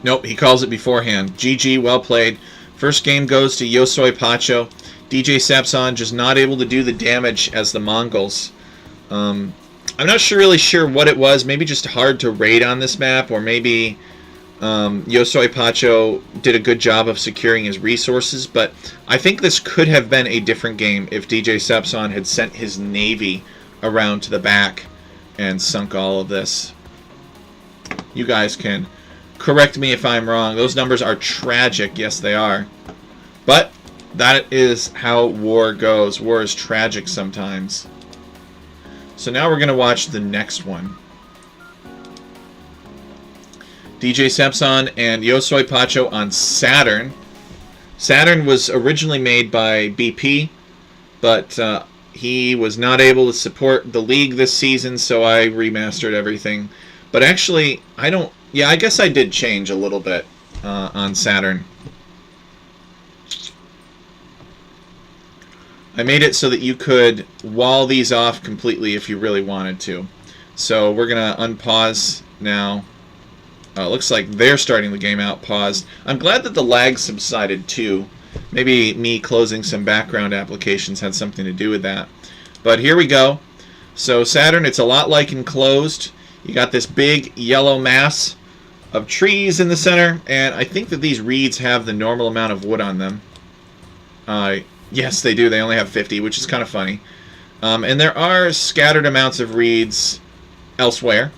Nope, he calls it beforehand. GG, well played. First game goes to Yosoi Pacho. DJ Sapson just not able to do the damage as the Mongols. I'm not really sure what it was. Maybe just hard to raid on this map, or maybe Yosoi Pacho did a good job of securing his resources, but I think this could have been a different game if DJ Sapson had sent his navy around to the back and sunk all of this. You guys can correct me if I'm wrong. Those numbers are tragic. Yes, they are. But that is how war goes. War is tragic sometimes. So now we're going to watch the next one. DJ Sapson and Yosoi Pacho on Saturn. Saturn was originally made by BP, but he was not able to support the league this season, so I remastered everything. But actually, I guess I did change a little bit on Saturn. I made it so that you could wall these off completely if you really wanted to. So we're going to unpause now. Looks like they're starting the game out paused. I'm glad that the lag subsided too. Maybe me closing some background applications had something to do with that. But here we go. So Saturn, it's a lot like Enclosed. You got this big yellow mass of trees in the center, and I think that these reeds have the normal amount of wood on them. Yes, they do. They only have 50, which is kind of funny. And there are scattered amounts of reeds elsewhere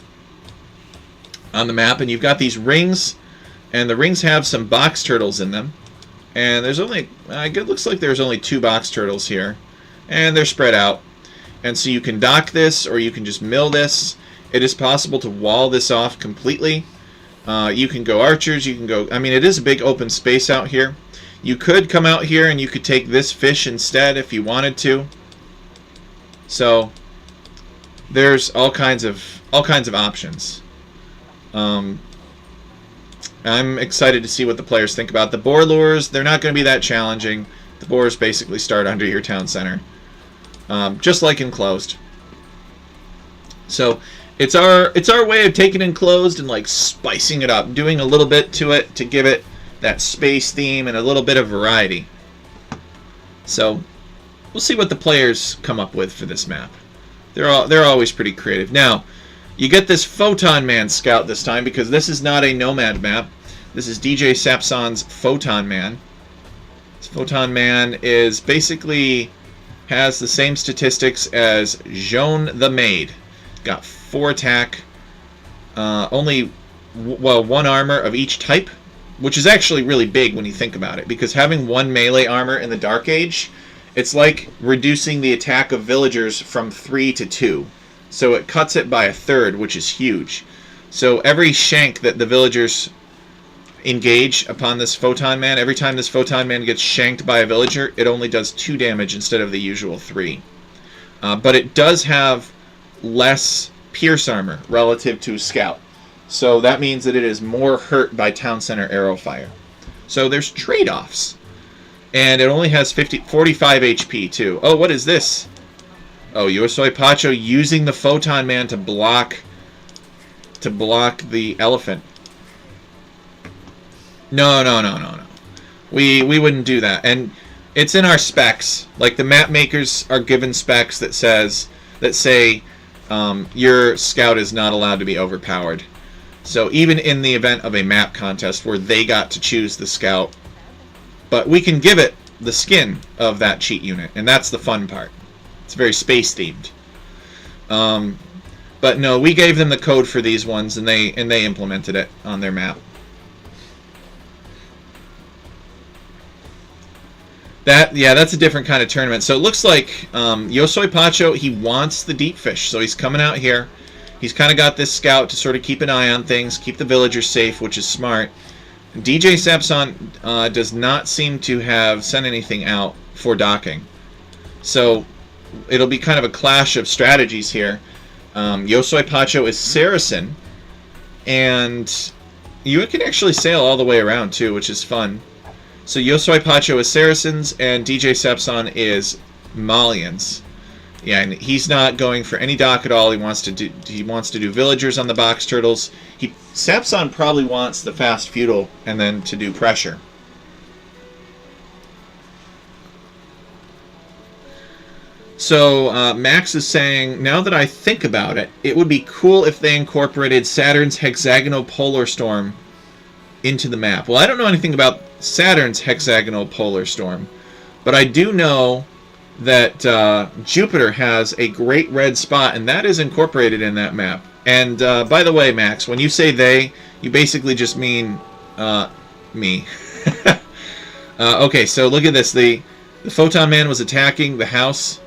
on the map, and you've got these rings, and the rings have some box turtles in them. And there's only, it looks like there's only 2 box turtles here, and they're spread out. And so you can dock this, or you can just mill this. It is possible to wall this off completely. You can go archers, you can go, I mean, it is a big open space out here. You could come out here and you could take this fish instead if you wanted to. So there's all kinds of options. I'm excited to see what the players think about the boar lures. They're not going to be that challenging. The boars basically start under your town center, just like Enclosed. So it's our way of taking Enclosed and like spicing it up, doing a little bit to it to give it that space theme and a little bit of variety. So we'll see what the players come up with for this map. They're always pretty creative. Now, you get this Photon Man scout this time because this is not a Nomad map. This is DJ Sapson's Photon Man. This Photon Man is basically has the same statistics as Joan the Maid. Got 4 attack, only 1 armor of each type, which is actually really big when you think about it, because having 1 melee armor in the Dark Age, it's like reducing the attack of villagers from 3 to 2. So it cuts it by 1/3, which is huge. So every shank that the villagers engage upon this Photon Man, every time this Photon Man gets shanked by a villager, it only does 2 damage instead of the usual 3. But it does have less pierce armor relative to Scout. So that means that it is more hurt by town center arrow fire. So there's trade-offs. And it only has 45 HP too. Oh, what is this? Oh, Yosoi Pacho using the Photon Man to block the elephant. No. We wouldn't do that. And it's in our specs. Like the map makers are given specs that say your scout is not allowed to be overpowered. So even in the event of a map contest where they got to choose the scout, but we can give it the skin of that cheat unit, and that's the fun part. It's very space themed. But no, we gave them the code for these ones, and they implemented it on their map. That's a different kind of tournament. So it looks like Yosoi Pacho, he wants the deep fish, so he's coming out here. He's kind of got this scout to sort of keep an eye on things, keep the villagers safe, which is smart. DJ Sapson does not seem to have sent anything out for docking. So it'll be kind of a clash of strategies here. Yosoi Pacho is Saracen, and you can actually sail all the way around too, which is fun. So Yosoi Pacho is Saracens, and DJ Sapson is Malians. Yeah, and he's not going for any dock at all. He wants to do villagers on the box turtles. Sapson probably wants the fast feudal and then to do pressure. So Max is saying, now that I think about it, it would be cool if they incorporated Saturn's hexagonal polar storm into the map. Well, I don't know anything about Saturn's hexagonal polar storm, but I do know that Jupiter has a great red spot, and that is incorporated in that map. And by the way, Max, when you say they, you basically just mean me. Okay, so look at this. The Photon Man was attacking the house,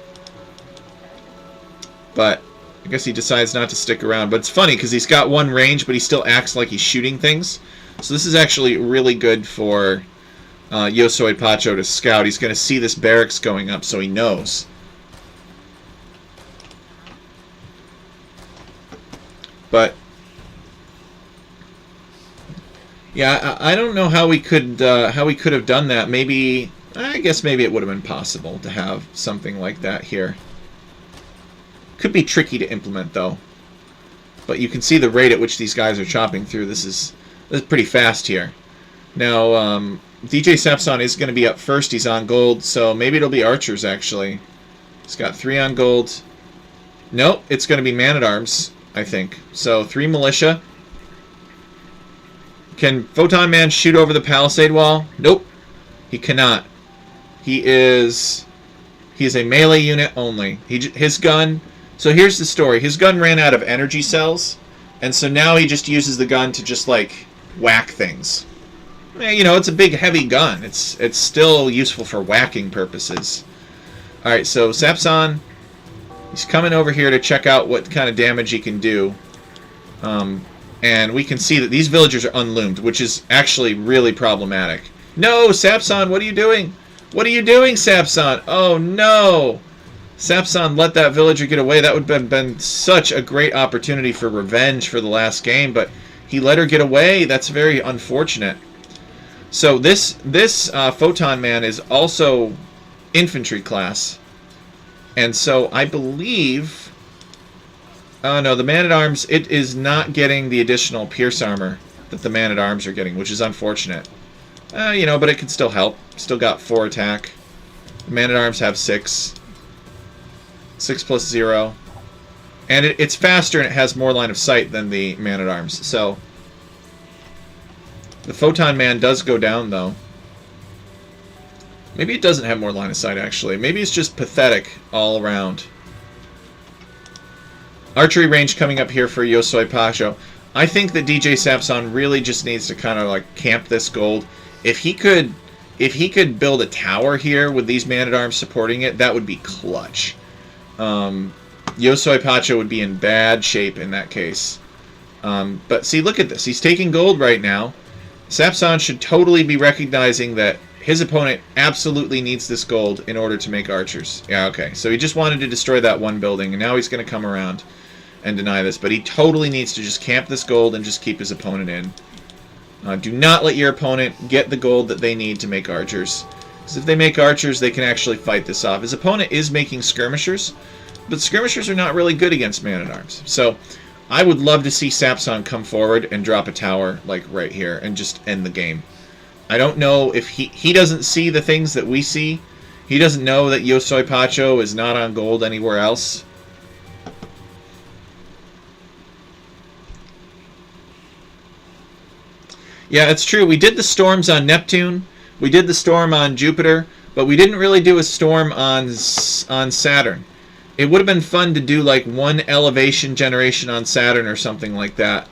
but I guess he decides not to stick around. But it's funny because he's got 1 range, but he still acts like he's shooting things. So this is actually really good for Yosoi Pacho to scout. He's going to see this barracks going up, so he knows. But yeah, I don't know how we could have done that. Maybe I guess maybe it would have been possible to have something like that here. Could be tricky to implement, though. But you can see the rate at which these guys are chopping through. This is pretty fast here. Now, DJ Sapson is going to be up first. He's on gold, so maybe it'll be archers, actually. He's got 3 on gold. Nope, it's going to be man-at-arms, I think. So, 3 militia. Can Photon Man shoot over the palisade wall? Nope, he cannot. He is a melee unit only. His gun... So here's the story. His gun ran out of energy cells, and so now he just uses the gun to just, like, whack things. You know, it's a big, heavy gun. It's still useful for whacking purposes. Alright, so Sapson, he's coming over here to check out what kind of damage he can do. And we can see that these villagers are unloomed, which is actually really problematic. No, Sapson, what are you doing? What are you doing, Sapson? Oh, no! Sapson let that villager get away. That would have been such a great opportunity for revenge for the last game, but he let her get away. That's very unfortunate. So this Photon Man is also infantry class. And so I believe... Oh, no, the man-at-arms, it is not getting the additional pierce armor that the man-at-arms are getting, which is unfortunate. You know, but it can still help. Still got 4 attack. The man-at-arms have 6. 6 plus 0. And it's faster and it has more line of sight than the man-at-arms. So, the Photon Man does go down, though. Maybe it doesn't have more line of sight, actually. Maybe it's just pathetic all around. Archery range coming up here for Yosoi Pacho. I think that DJ Sapson really just needs to kind of like camp this gold. If he could build a tower here with these man-at-arms supporting it, that would be clutch. Yosoi Pacho would be in bad shape in that case. But see, look at this. He's taking gold right now. Sapson should totally be recognizing that his opponent absolutely needs this gold in order to make archers. Yeah, okay. So he just wanted to destroy that one building, and now he's going to come around and deny this. But he totally needs to just camp this gold and just keep his opponent in. Do not let your opponent get the gold that they need to make archers. Because if they make archers, they can actually fight this off. His opponent is making skirmishers, but skirmishers are not really good against man-at-arms. So I would love to see Sapson come forward and drop a tower like right here and just end the game. I don't know if he doesn't see the things that we see. He doesn't know that Yosoi Pacho is not on gold anywhere else. Yeah, it's true. We did the storms on Neptune. We did the storm on Jupiter, but we didn't really do a storm on Saturn. It would have been fun to do like one elevation generation on Saturn or something like that.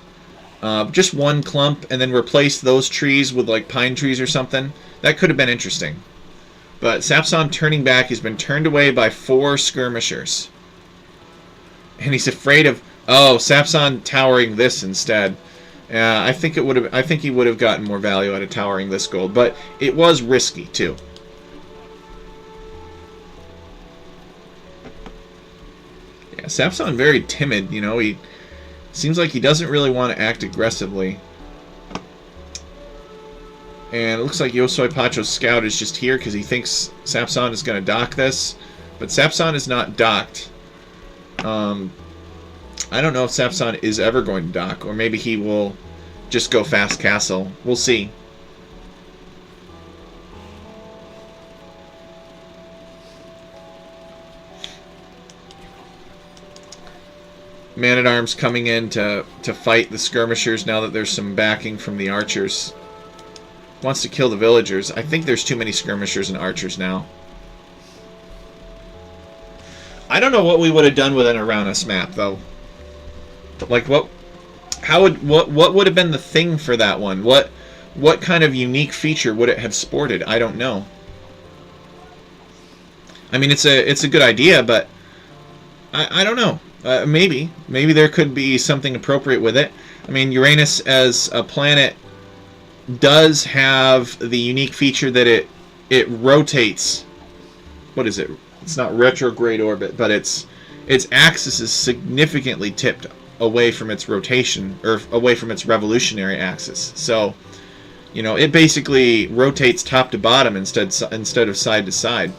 Just one clump and then replace those trees with like pine trees or something. That could have been interesting. But Sapson turning back, he's been turned away by 4 skirmishers. And he's afraid of Sapson towering this instead. I think he would have gotten more value out of towering this gold, but it was risky too. Yeah, Sapson very timid, you know, he seems like he doesn't really want to act aggressively. And it looks like Yosoi Pacho's scout is just here because he thinks Sapson is going to dock this. But Sapson is not docked. I don't know if Sapson is ever going to dock, or maybe he will just go fast castle. We'll see. Man-at-arms coming in to fight the skirmishers now that there's some backing from the archers. Wants to kill the villagers. I think there's too many skirmishers and archers now. I don't know what we would have done with an Uranus map, though. Like, what would have been the thing for that one? What kind of unique feature would it have sported? I don't know. I mean, it's a good idea, but I don't know. Maybe there could be something appropriate with it. I mean, Uranus as a planet does have the unique feature that it rotates. What is it? It's not retrograde orbit, but its axis is significantly tipped away from its rotation, or away from its revolutionary axis. So You know, it basically rotates top to bottom instead of side to side.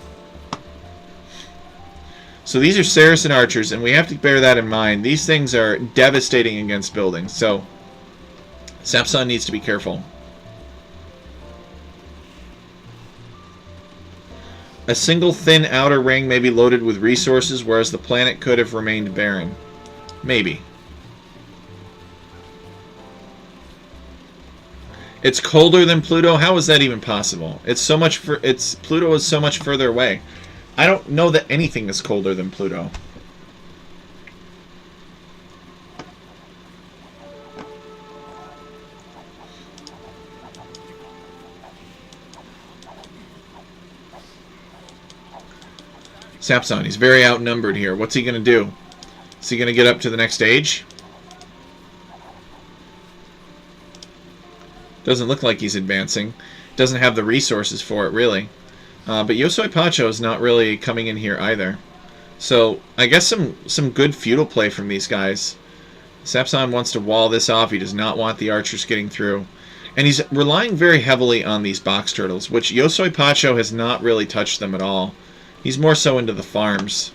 So these are Saracen archers, and we have to bear that in mind. These things are devastating against buildings, so Sapson needs to be careful. A single thin outer ring may be loaded with resources, whereas the planet could have remained barren. Maybe. It's colder than Pluto? How is that even possible? Pluto is so much further away. I don't know that anything is colder than Pluto. Sapson, he's very outnumbered here. What's he going to do? Is he going to get up to the next stage? Doesn't look like he's advancing. Doesn't have the resources for it, really. But Yosoi Pacho is not really coming in here either. So, I guess some good feudal play from these guys. Sapson wants to wall this off. He does not want the archers getting through. And he's relying very heavily on these box turtles, which Yosoi Pacho has not really touched them at all. He's more so into the farms.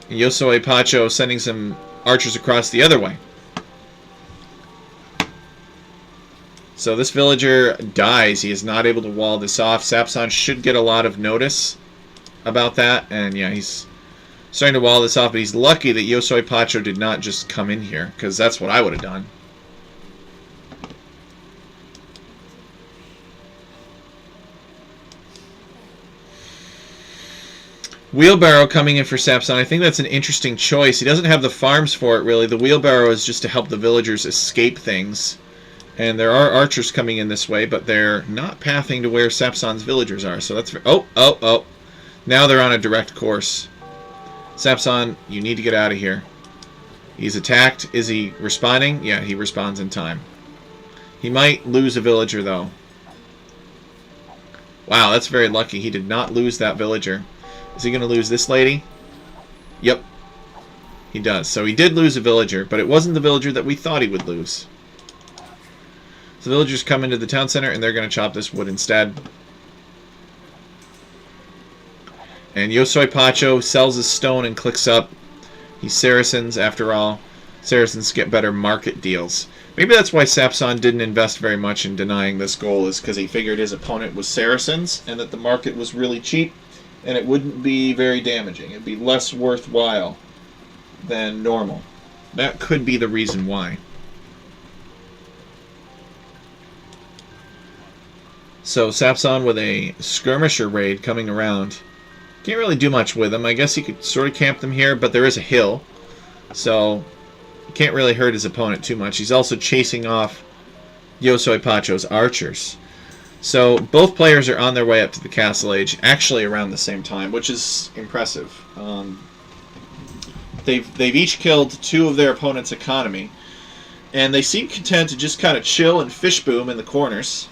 And Yosoi Pacho sending some archers across the other way. So this villager dies. He is not able to wall this off. Sapson should get a lot of notice about that. And yeah, he's starting to wall this off. But he's lucky that Yosoi Pacho did not just come in here, because that's what I would have done. Wheelbarrow coming in for Sapson. I think that's an interesting choice. He doesn't have the farms for it, really. The wheelbarrow is just to help the villagers escape things. And there are archers coming in this way, but they're not pathing to where Sapson's villagers are. So that's... Oh. Now they're on a direct course. Sapson, you need to get out of here. He's attacked. Is he responding? Yeah, he responds in time. He might lose a villager, though. Wow, that's very lucky. He did not lose that villager. Is he going to lose this lady? Yep. He does. So he did lose a villager, but it wasn't the villager that we thought he would lose. So the villagers come into the town center, and they're going to chop this wood instead. And Yosoi Pacho sells his stone and clicks up. He's Saracens, after all. Saracens get better market deals. Maybe that's why Sapson didn't invest very much in denying this goal, is because he figured his opponent was Saracens, and that the market was really cheap, and it wouldn't be very damaging. It'd be less worthwhile than normal. That could be the reason why. So Sapson with a skirmisher raid coming around. Can't really do much with them. I guess he could sort of camp them here, but there is a hill. So can't really hurt his opponent too much. He's also chasing off Yosoi Pacho's archers. So both players are on their way up to the Castle Age, actually around the same time, which is impressive. They've each killed 2 of their opponent's economy, and they seem content to just kind of chill and fish boom in the corners.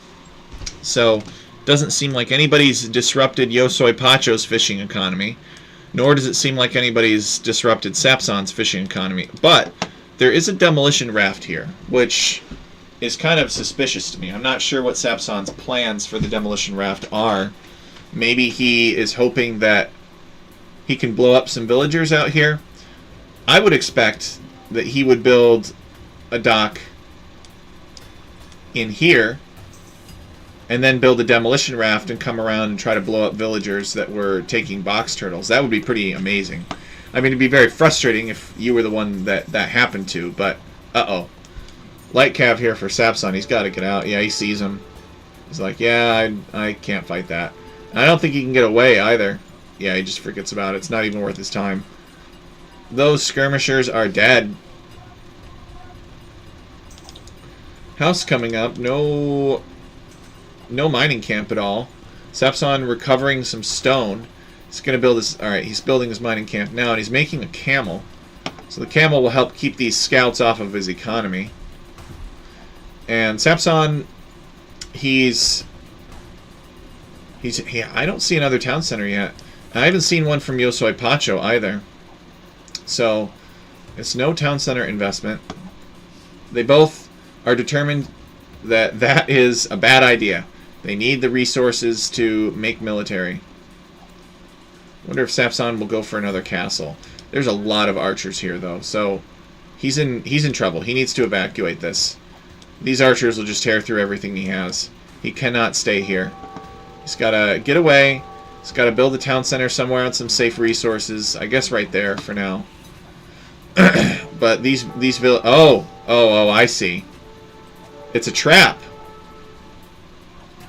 So doesn't seem like anybody's disrupted Yosoi Pacho's fishing economy, nor does it seem like anybody's disrupted Sapson's fishing economy. But there is a demolition raft here, which is kind of suspicious to me. I'm not sure what Sapson's plans for the demolition raft are. Maybe he is hoping that he can blow up some villagers out here. I would expect that he would build a dock in here, and then build a demolition raft and come around and try to blow up villagers that were taking box turtles. That would be pretty amazing. I mean, it'd be very frustrating if you were the one that happened to, but uh-oh. Light cav here for Sapson. He's got to get out. Yeah, he sees him. He's like, yeah, I can't fight that. And I don't think he can get away either. Yeah, he just forgets about it. It's not even worth his time. Those skirmishers are dead. House coming up. No mining camp at all. Sapson recovering some stone. He's going to build his... Alright, he's building his mining camp now, and he's making a camel. So the camel will help keep these scouts off of his economy. And Sapson, I don't see another town center yet. I haven't seen one from Yosoi Pacho either. So, it's no town center investment. They both are determined that is a bad idea. They need the resources to make military. Wonder if Sapsan will go for another castle. There's a lot of archers here, though, so he's in trouble. He needs to evacuate this. These archers will just tear through everything he has. He cannot stay here. He's got to get away. He's got to build a town center somewhere on some safe resources. I guess right there for now. But these oh, I see. It's a trap.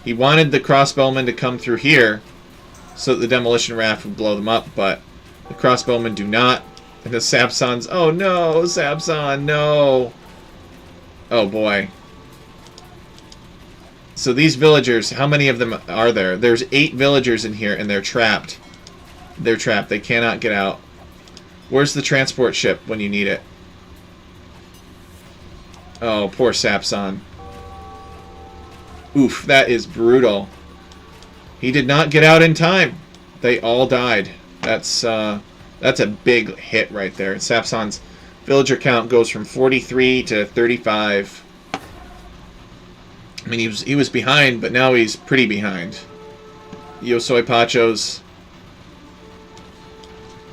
He wanted the crossbowmen to come through here so that the demolition raft would blow them up, but the crossbowmen do not. And the Sapsons... Oh no, Sapson, no! Oh boy. So these villagers, how many of them are there? There's 8 villagers in here, and they're trapped. They're trapped. They cannot get out. Where's the transport ship when you need it? Oh, poor Sapson. Oof, that is brutal. He did not get out in time. They all died. That's a big hit right there. Sapson's villager count goes from 43 to 35. I mean, he was behind, but now he's pretty behind. Yosoi Pacho's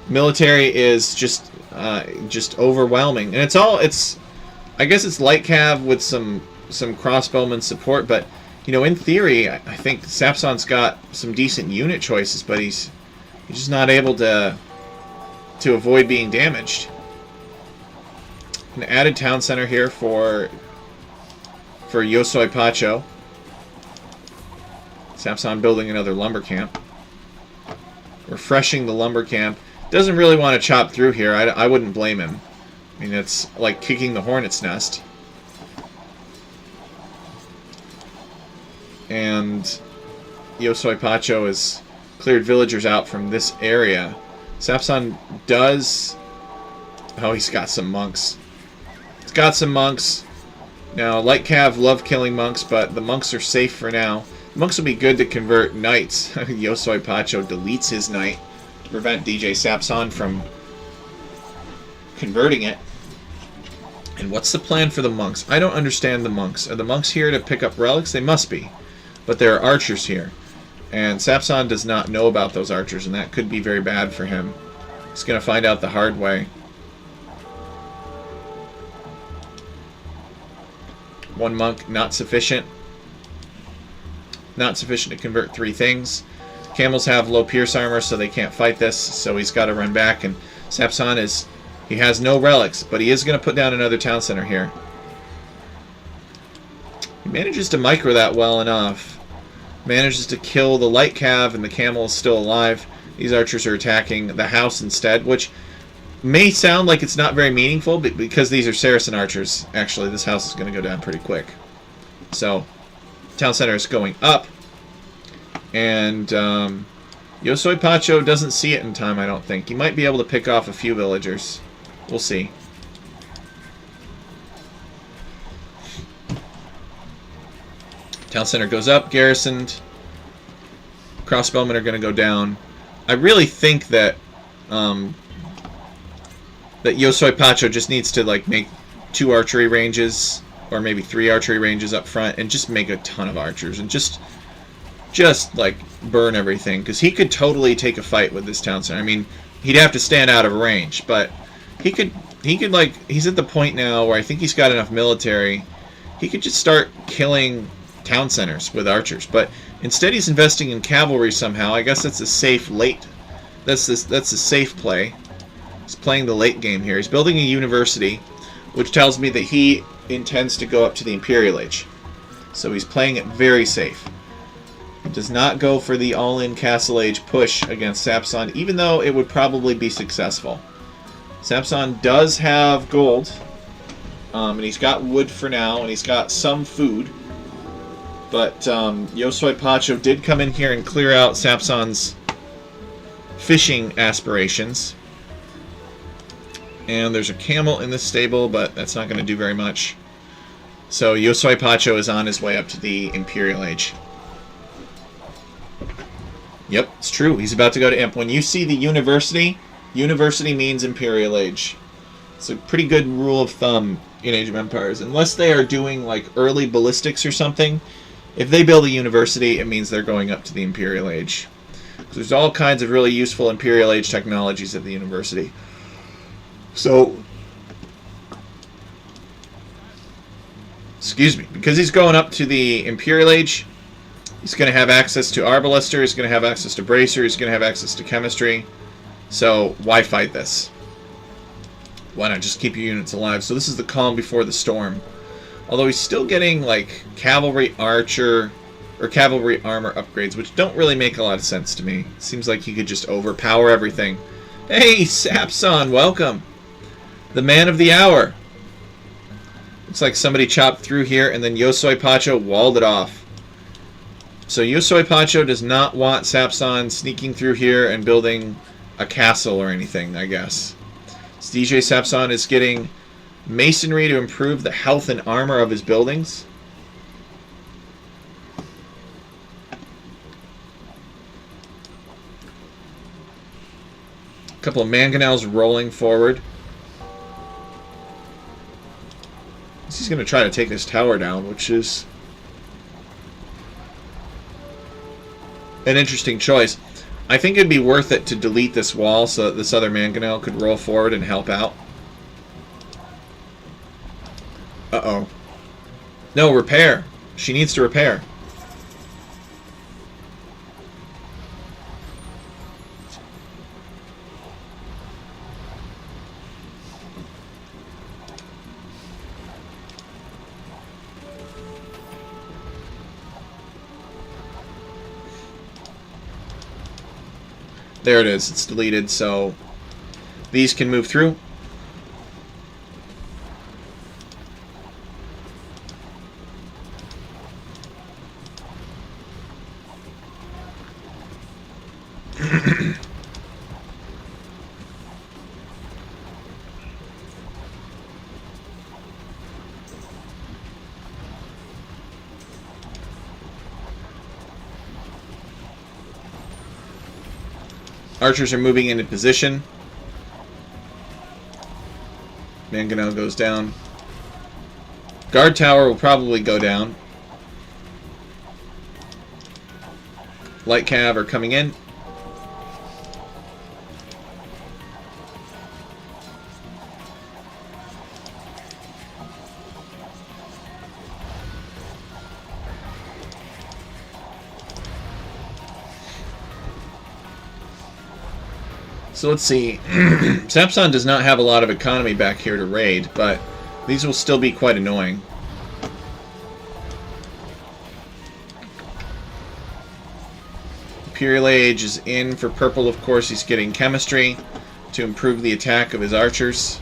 military is just overwhelming, and I guess it's light cav with some crossbowman support, but you know, in theory, I think Sapson's got some decent unit choices, but he's just not able to avoid being damaged. An added town center here for Yosoi Pacho. Sapson building another lumber camp. Refreshing the lumber camp. Doesn't really want to chop through here. I wouldn't blame him. I mean, it's like kicking the hornet's nest. And Yosoi Pacho has cleared villagers out from this area. Sapson does... Oh, he's got some monks. He's got some monks. Now, Light Cav love killing monks, but the monks are safe for now. The monks will be good to convert knights. Yosoi Pacho deletes his knight to prevent DJ Sapson from converting it. And what's the plan for the monks? I don't understand the monks. Are the monks here to pick up relics? They must be. But there are archers here. And Sapson does not know about those archers, and that could be very bad for him. He's going to find out the hard way. One monk, not sufficient. Not sufficient to convert 3 things. Camels have low pierce armor, so they can't fight this, so he's got to run back. And Sapson he has no relics, but he is going to put down another town center here. He manages to micro that well enough. Manages to kill the light cav, and the camel is still alive. These archers are attacking the house instead, which may sound like it's not very meaningful, but because these are Saracen archers, actually, this house is going to go down pretty quick. So, town center is going up, and Yosoi Pacho doesn't see it in time, I don't think. He might be able to pick off a few villagers. We'll see. Town center goes up, garrisoned. Crossbowmen are going to go down. I really think that that Yosoi Pacho just needs to like make 2 archery ranges, or maybe 3 archery ranges up front, and just make a ton of archers, and just like burn everything, because he could totally take a fight with this town center. I mean, he'd have to stand out of range, but he could like, he's at the point now where I think he's got enough military. He could just start killing town centers with archers, but instead he's investing in cavalry somehow. I guess that's a safe late. That's a safe play. He's playing the late game here. He's building a university, which tells me that he intends to go up to the Imperial Age. So he's playing it very safe. He does not go for the all-in Castle Age push against Sapson, even though it would probably be successful. Sapson does have gold, and he's got wood for now, and he's got some food. But Yosoi Pacho did come in here and clear out Sapson's fishing aspirations. And there's a camel in this stable, but that's not going to do very much. So Yosoi Pacho is on his way up to the Imperial Age. Yep, it's true. He's about to go to Imp. When you see the university, university means Imperial Age. It's a pretty good rule of thumb in Age of Empires. Unless they are doing like early ballistics or something. If they build a university, it means they're going up to the Imperial Age. There's all kinds of really useful Imperial Age technologies at the university. So, excuse me, because he's going up to the Imperial Age, he's going to have access to Arbalister, he's going to have access to Bracer, he's going to have access to Chemistry. So, why fight this? Why not just keep your units alive? So this is the calm before the storm. Although he's still getting, like, Cavalry Archer or Cavalry Armor upgrades, which don't really make a lot of sense to me. It seems like he could just overpower everything. Hey, Sapson, welcome! The man of the hour! Looks like somebody chopped through here, and then Yosoi Pacho walled it off. So Yosoi Pacho does not want Sapson sneaking through here and building a castle or anything, I guess. So DJ Sapson is getting masonry to improve the health and armor of his buildings. A couple of mangonels rolling forward. He's going to try to take this tower down, which is an interesting choice. I think it'd be worth it to delete this wall so that this other mangonel could roll forward and help out. Uh-oh. No, repair. She needs to repair. There it is. It's deleted, so these can move through. Archers are moving into position. Mangonel goes down. Guard tower will probably go down. Light cav are coming in. So let's see. Sapson does not have a lot of economy back here to raid, but these will still be quite annoying. Imperial Age is in for purple, of course. He's getting chemistry to improve the attack of his archers.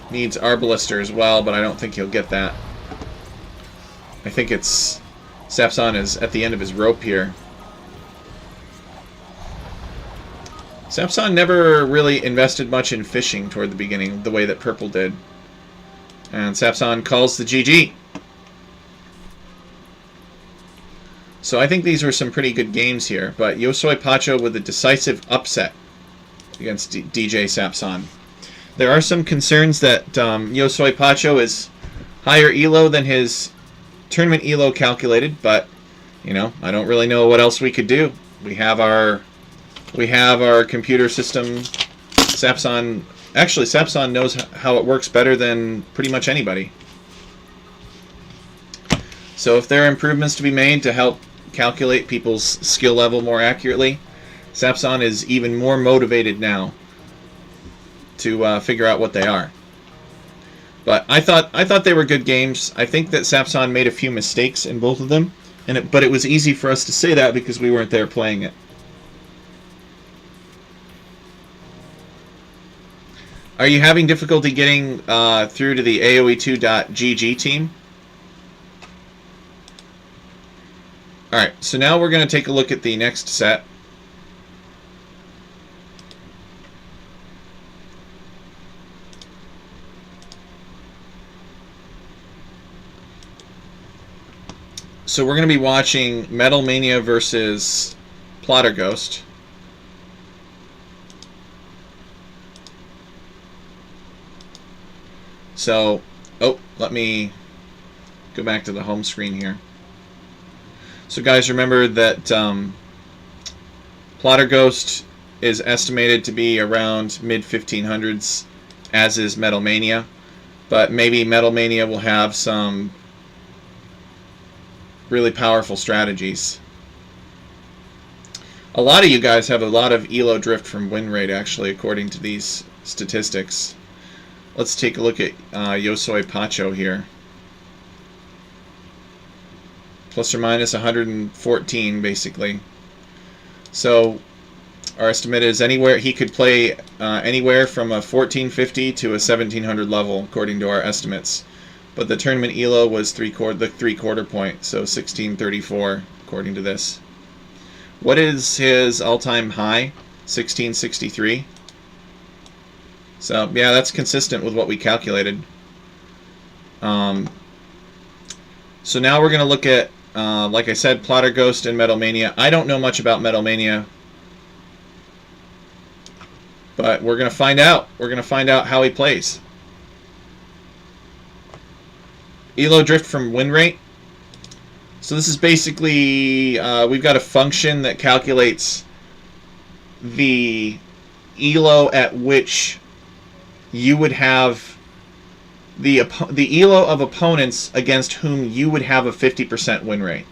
Needs Arbalister as well, but I don't think he'll get that. I think it's Sapson is at the end of his rope here. Sapson never really invested much in fishing toward the beginning, the way that Purple did. And Sapson calls the GG. So I think these were some pretty good games here, but Yosoi Pacho with a decisive upset against DJ Sapson. There are some concerns that Yosoi Pacho is higher elo than his tournament elo calculated, but you know, I don't really know what else we could do. We have our computer system. Sapson, actually Sapson knows how it works better than pretty much anybody. So if there are improvements to be made to help calculate people's skill level more accurately, Sapson is even more motivated now to figure out what they are. But I thought they were good games. I think that Sapson made a few mistakes in both of them, but it was easy for us to say that because we weren't there playing it. Are you having difficulty getting through to the AOE2.GG team? Alright, so now we're going to take a look at the next set. So we're going to be watching Metal Mania versus Plotter Ghost. So, let me go back to the home screen here. So guys, remember that Plotter Ghost is estimated to be around mid-1500s, as is Metal Mania. But maybe Metal Mania will have some really powerful strategies. A lot of you guys have a lot of elo drift from win rate, actually, according to these statistics. Let's take a look at Yosoi Pacho here. Plus or minus 114, basically. So our estimate is anywhere he could play anywhere from a 1450 to a 1700 level, according to our estimates. But the tournament elo was the three-quarter point, so 1634, according to this. What is his all-time high? 1663. So yeah, that's consistent with what we calculated. So now we're going to look at, like I said, Plotter Ghost and Metal Mania. I don't know much about Metal Mania, but we're going to find out. We're going to find out how he plays. Elo drift from win rate. So this is basically, we've got a function that calculates the elo at which you would have the elo of opponents against whom you would have a 50% win rate.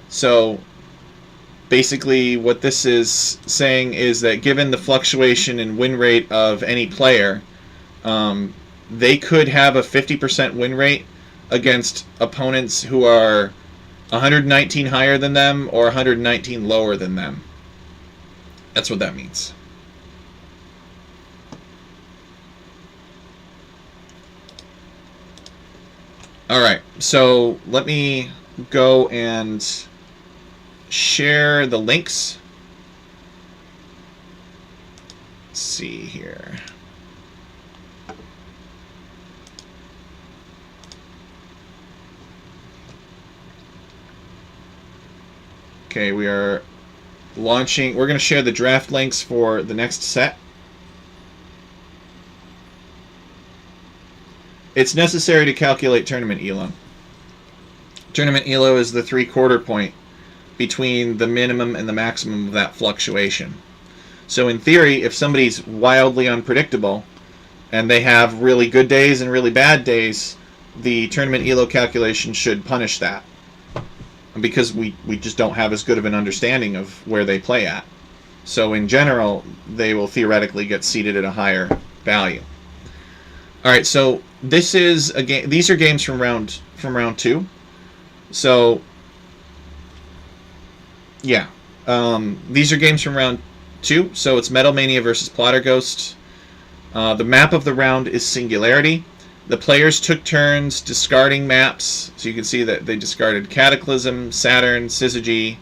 So basically what this is saying is that given the fluctuation in win rate of any player, they could have a 50% win rate against opponents who are 119 higher than them or 119 lower than them. That's what that means. Alright, so let me go and share the links. Let's see here. Okay, we are launching. We're going to share the draft links for the next set. It's necessary to calculate tournament elo. Tournament elo is the three-quarter point between the minimum and the maximum of that fluctuation. So in theory, if somebody's wildly unpredictable and they have really good days and really bad days, the tournament elo calculation should punish that, because we just don't have as good of an understanding of where they play at. So in general, they will theoretically get seated at a higher value. All right, so this is a game. These are games from round 2. So yeah, these are games from round 2. So it's Metal Mania versus Plotter Ghost. The map of the round is Singularity. The players took turns discarding maps, so you can see that they discarded Cataclysm, Saturn, Syzygy,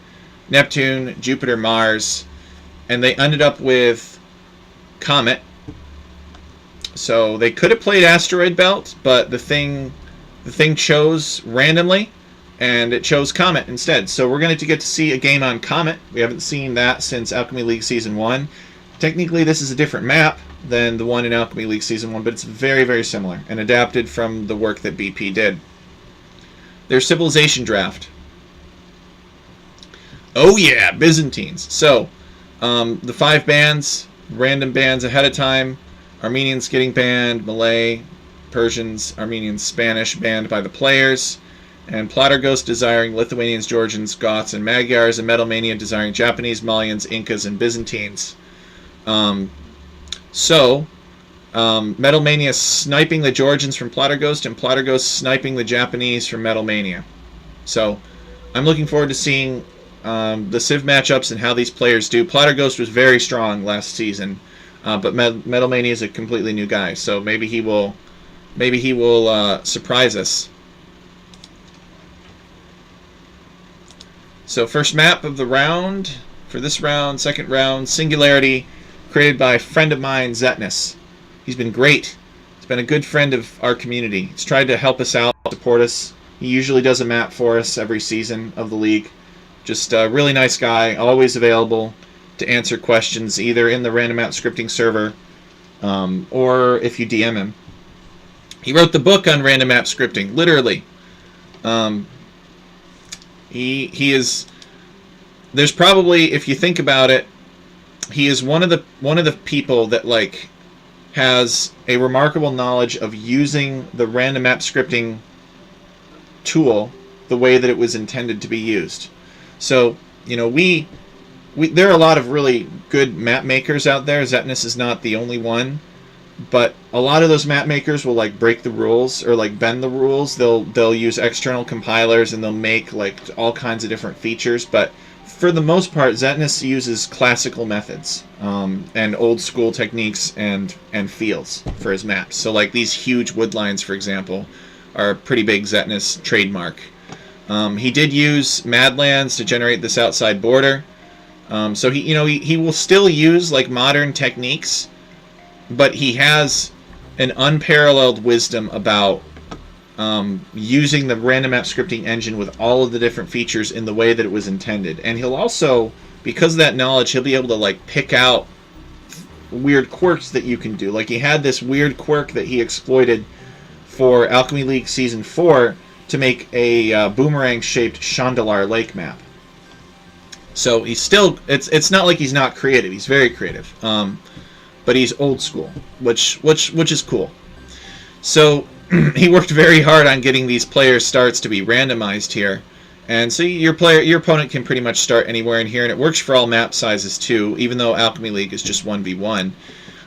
Neptune, Jupiter, Mars, and they ended up with Comet. So they could have played Asteroid Belt, but the thing chose randomly, and it chose Comet instead. So we're going to get to see a game on Comet. We haven't seen that since Alchemy League Season 1. Technically, this is a different map than the one in Alchemy League Season 1, but it's very, very similar and adapted from the work that BP did. There's Civilization Draft. Oh yeah, Byzantines. So, the 5 bans, random bans ahead of time. Armenians getting banned, Malay, Persians, Armenians, Spanish banned by the players, and Plotter Ghost desiring Lithuanians, Georgians, Goths, and Magyars, and Metal Mania desiring Japanese, Malayans, Incas, and Byzantines. Metal Mania sniping the Georgians from Plotter Ghost, and Plotter Ghost sniping the Japanese from Metal Mania. So, I'm looking forward to seeing the Civ matchups and how these players do. Plotter Ghost was very strong last season, but Metal Mania is a completely new guy, so maybe he will surprise us. So first map of the round, for this round, second round, Singularity, created by a friend of mine, Zetnus. He's been great. He's been a good friend of our community. He's tried to help us out, support us. He usually does a map for us every season of the league. Just a really nice guy, always available to answer questions, either in the random map scripting server or if you DM him. He wrote the book on random map scripting, literally. He is. There's probably, if you think about it, he is one of the people that like has a remarkable knowledge of using the random map scripting tool the way that it was intended to be used. So, you know, we there are a lot of really good map makers out there. Zetnus is not the only one, but a lot of those map makers will like break the rules or like bend the rules. They'll use external compilers and they'll make like all kinds of different features, but for the most part, Zetnus uses classical methods and old school techniques and feels for his maps. So like these huge wood lines, for example, are a pretty big Zetnus trademark. He did use Madlands to generate this outside border. So he will still use like modern techniques, but he has an unparalleled wisdom about using the random map scripting engine with all of the different features in the way that it was intended. And he'll also, because of that knowledge, he'll be able to like pick out weird quirks that you can do. Like he had this weird quirk that he exploited for Alchemy League Season 4 to make a boomerang-shaped Chandalar Lake map. So he's still, it's not like he's not creative. He's very creative, but he's old school, which is cool. So he worked very hard on getting these player starts to be randomized here, and so your opponent can pretty much start anywhere in here, and it works for all map sizes too, even though Alchemy League is just 1v1.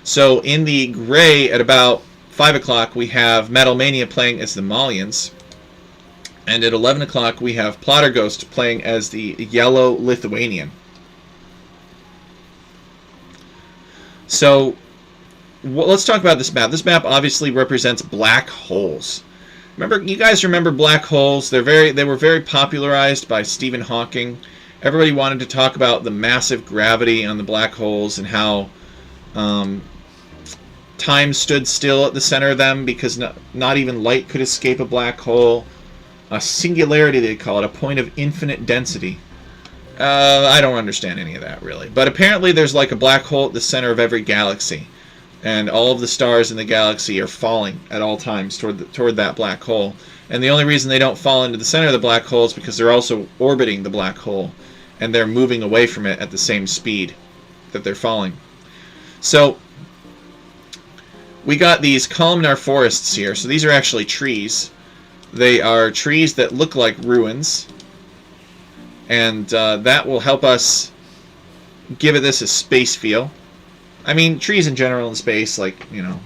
So in the gray at about 5 o'clock we have Metal Mania playing as the Malians, and at 11 o'clock we have Plotter Ghost playing as the yellow Lithuanian. So let's talk about this map. This map obviously represents black holes. You guys remember black holes? They were very popularized by Stephen Hawking. Everybody wanted to talk about the massive gravity on the black holes and how time stood still at the center of them because not even light could escape a black hole. A singularity, they call it, a point of infinite density. I don't understand any of that, really. But apparently there's like a black hole at the center of every galaxy, and all of the stars in the galaxy are falling at all times toward that black hole. And the only reason they don't fall into the center of the black hole is because they're also orbiting the black hole, and they're moving away from it at the same speed that they're falling. So we got these columnar forests here. So these are actually trees. They are trees that look like ruins, and that will help us give it this a space feel. I mean, trees in general in space, like, you know,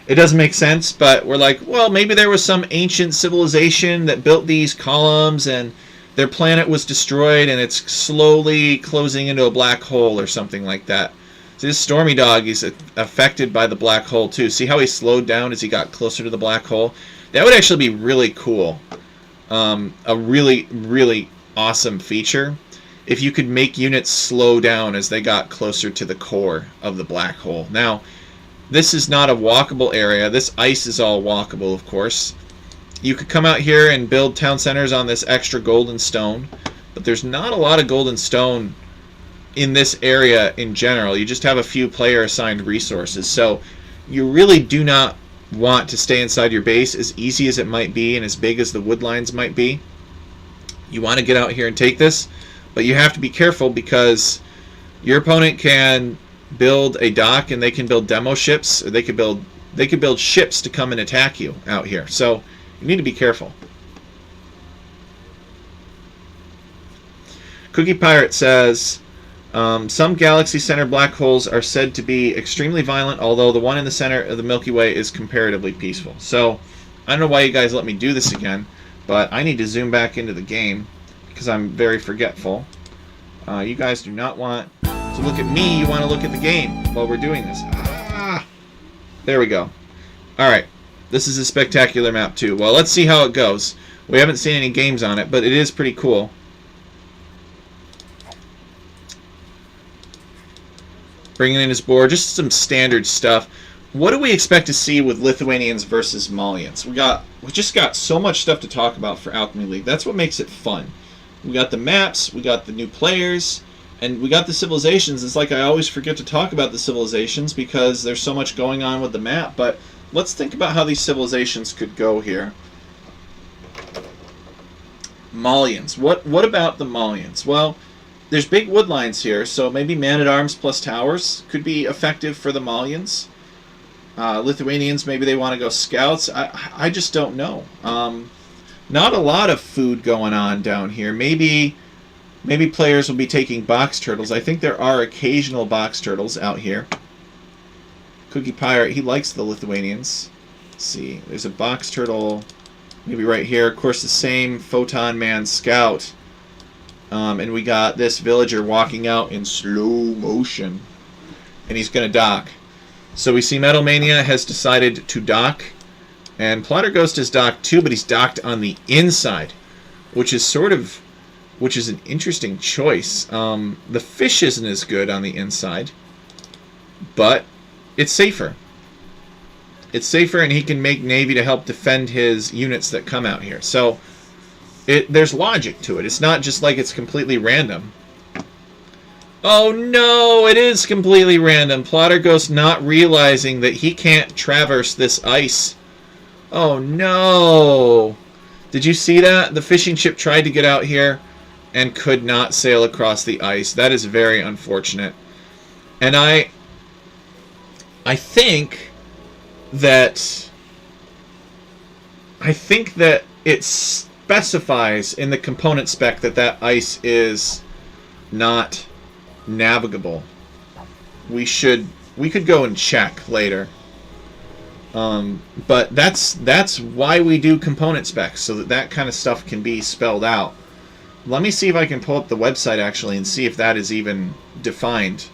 it doesn't make sense, but we're like, well, maybe there was some ancient civilization that built these columns and their planet was destroyed and it's slowly closing into a black hole or something like that. So this Stormy Dog is affected by the black hole too. See how he slowed down as he got closer to the black hole? That would actually be really cool. A really, really awesome feature if you could make units slow down as they got closer to the core of the black hole. Now, this is not a walkable area. This ice is all walkable, of course. You could come out here and build town centers on this extra golden stone, but there's not a lot of golden stone in this area in general. You just have a few player-assigned resources, so you really do not want to stay inside your base, as easy as it might be and as big as the wood lines might be. You want to get out here and take this, but you have to be careful because your opponent can build a dock and they can build demo ships, or they could build ships to come and attack you out here. So you need to be careful. Cookie Pirate says, some galaxy center black holes are said to be extremely violent, although the one in the center of the Milky Way is comparatively peaceful. So I don't know why you guys let me do this again, but I need to zoom back into the game because I'm very forgetful. You guys do not want to look at me, you want to look at the game while we're doing this. There we go. Alright, this is a spectacular map too. Well, let's see how it goes. We haven't seen any games on it, but it is pretty cool. Bringing in his board, just some standard stuff. What do we expect to see with Lithuanians versus Malians? We just got so much stuff to talk about for Alchemy League. That's what makes it fun. We got the maps, we got the new players, and we got the civilizations. It's like I always forget to talk about the civilizations because there's so much going on with the map, but let's think about how these civilizations could go here. Malians. What about the Malians? Well, there's big wood lines here, so maybe man-at-arms plus towers could be effective for the Malians. Lithuanians, maybe they want to go scouts. I just don't know. Not a lot of food going on down here. Maybe players will be taking box turtles. I think there are occasional box turtles out here. Cookie Pirate, he likes the Lithuanians. Let's see, there's a box turtle maybe right here. Of course, the same Photon Man Scout. And we got this villager walking out in slow motion. And he's going to dock. So we see Metal Mania has decided to dock. And Plotter Ghost is docked too, but he's docked on the inside. Which is an interesting choice. The fish isn't as good on the inside. But it's safer. It's safer, and he can make Navy to help defend his units that come out here. So there's logic to it. It's not just like it's completely random. Oh no, it is completely random. Plotter Ghost not realizing that he can't traverse this ice. Oh no. Did you see that? The fishing ship tried to get out here and could not sail across the ice. That is very unfortunate. And I think that it specifies in the component spec that ice is not navigable. We could go and check later. But that's why we do component specs, so that kind of stuff can be spelled out. Let me see if I can pull up the website actually and see if that is even defined.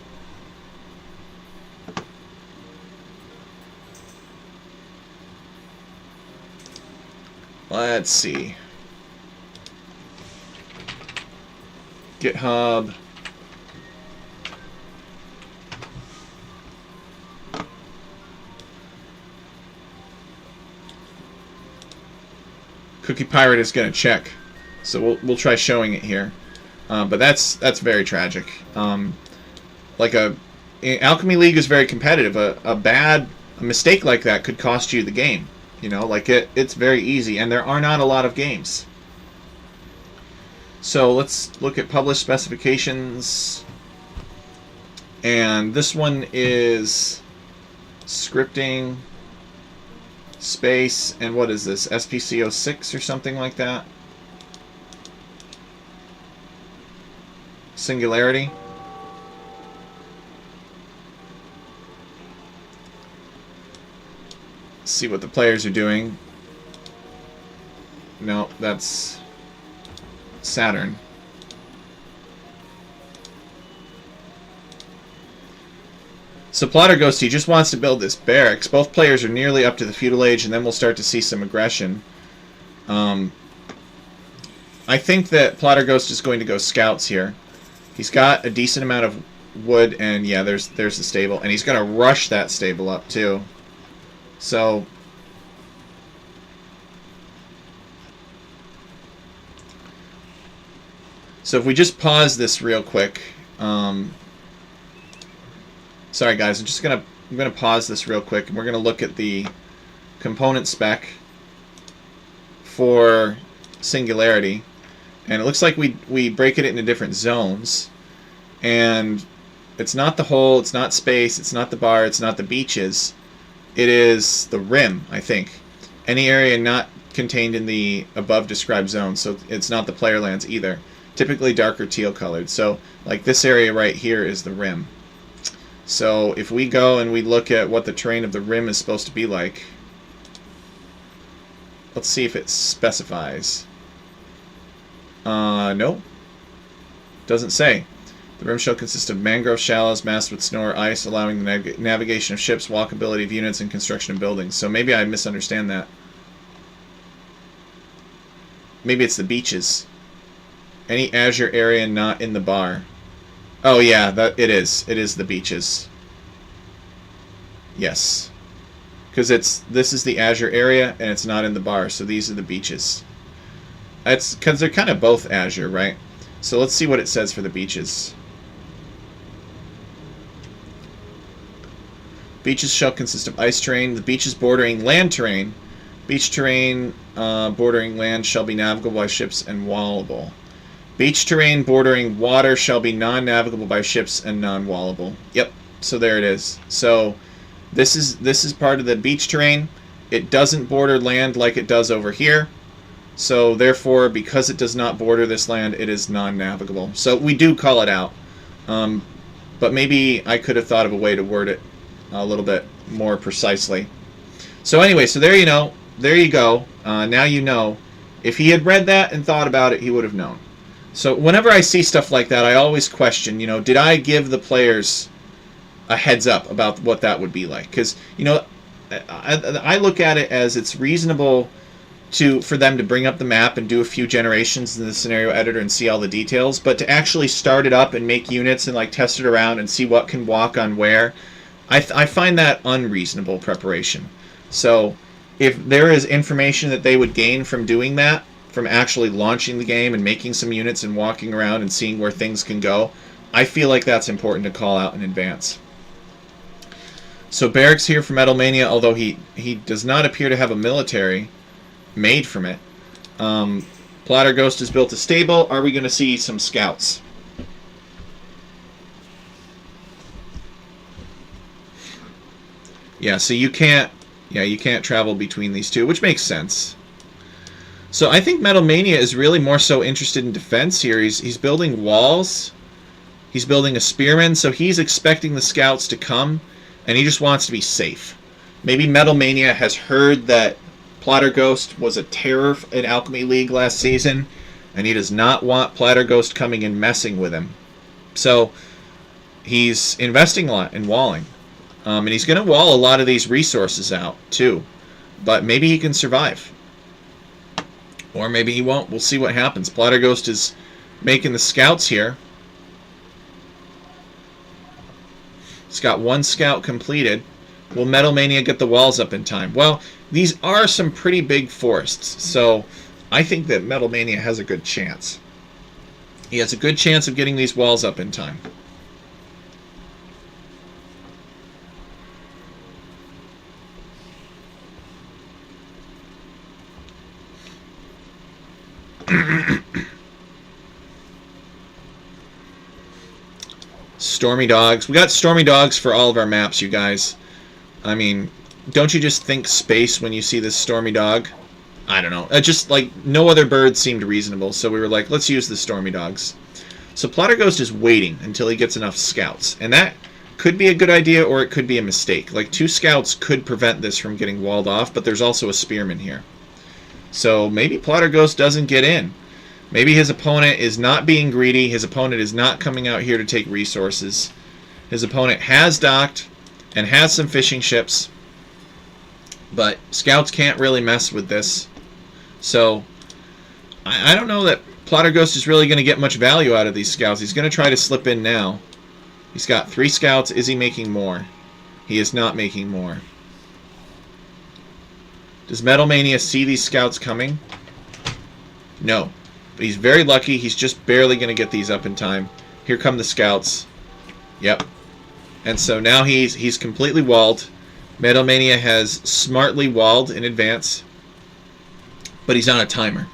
Let's see. GitHub. Cookie Pirate is going to check, so we'll try showing it here. But that's very tragic. Alchemy League is very competitive. A mistake like that could cost you the game. You know, like it's very easy, and there are not a lot of games. So let's look at published specifications. And this one is scripting, space, and what is this? SPC06 or something like that? Singularity. See what the players are doing. No, that's Saturn. So Plotter Ghost, he just wants to build this barracks. Both players are nearly up to the feudal age, and then we'll start to see some aggression. I think that Plotter Ghost is going to go scouts here. He's got a decent amount of wood, and yeah, there's the stable, and he's going to rush that stable up too. So if we just pause this real quick, sorry guys, I'm gonna pause this real quick, and we're gonna look at the component spec for Singularity, and it looks like we break it into different zones, and it's not the hole, it's not space, it's not the bar, it's not the beaches. It is the rim, I think. Any area not contained in the above described zone, so it's not the player lands either. Typically darker teal colored. So, like this area right here is the rim. So, if we go and we look at what the terrain of the rim is supposed to be like, let's see if it specifies. No. Doesn't say. The rim shall consist of mangrove shallows masked with snow or ice, allowing the navigation of ships, walkability of units, and construction of buildings. So maybe I misunderstand that. Maybe it's the beaches. Any azure area not in the bar. Oh yeah, it is. It is the beaches. Yes. Because this is the azure area, and it's not in the bar, so these are the beaches. It's because they're kind of both azure, right? So let's see what it says for the beaches. Beaches shall consist of ice terrain. The beaches bordering land terrain. Beach terrain bordering land shall be navigable by ships and wallable. Beach terrain bordering water shall be non-navigable by ships and non-wallable. Yep, so there it is. So this is part of the beach terrain. It doesn't border land like it does over here. So therefore, because it does not border this land, it is non-navigable. So we do call it out. But maybe I could have thought of a way to word it a little bit more precisely. So anyway, so there you go. Now you know. If he had read that and thought about it, he would have known. So whenever I see stuff like that, I always question, did I give the players a heads up about what that would be like? Because, I look at it as it's reasonable for them to bring up the map and do a few generations in the scenario editor and see all the details, but to actually start it up and make units and like test it around and see what can walk on where, I find that unreasonable preparation. So if there is information that they would gain from doing that, from actually launching the game and making some units and walking around and seeing where things can go, I feel like that's important to call out in advance. So Barracks here for Metal Mania, although he does not appear to have a military made from it. Plotter Ghost has built a stable. Are we going to see some scouts? Yeah, so you can't travel between these two, which makes sense. So I think Metal Mania is really more so interested in defense here. He's building walls. He's building a spearman, so he's expecting the scouts to come, and he just wants to be safe. Maybe Metal Mania has heard that Plotter Ghost was a terror in Alchemy League last season, and he does not want Plotter Ghost coming and messing with him. So he's investing a lot in walling. And he's going to wall a lot of these resources out, too. But maybe he can survive. Or maybe he won't. We'll see what happens. Plotter Ghost is making the scouts here. He's got one scout completed. Will Metal Mania get the walls up in time? Well, these are some pretty big forests, so I think that Metal Mania has a good chance. He has a good chance of getting these walls up in time. Stormy Dogs. We got Stormy Dogs for all of our maps, you guys. I mean, don't you just think space when you see this Stormy Dog? I don't know. Just like no other bird seemed reasonable, so we were like, let's use the Stormy Dogs. So Plotter Ghost is waiting until he gets enough scouts, and that could be a good idea or it could be a mistake. Like 2 scouts could prevent this from getting walled off, but there's also a spearman here. So maybe Plotter Ghost doesn't get in. Maybe his opponent is not being greedy. His opponent is not coming out here to take resources. His opponent has docked and has some fishing ships. But scouts can't really mess with this. So I don't know that Plotter Ghost is really going to get much value out of these scouts. He's going to try to slip in now. He's got 3 scouts. Is he making more? He is not making more. Does Metal Mania see these scouts coming? No. But he's very lucky. He's just barely going to get these up in time. Here come the scouts. Yep. And so now he's completely walled. Metal Mania has smartly walled in advance. But he's on a timer.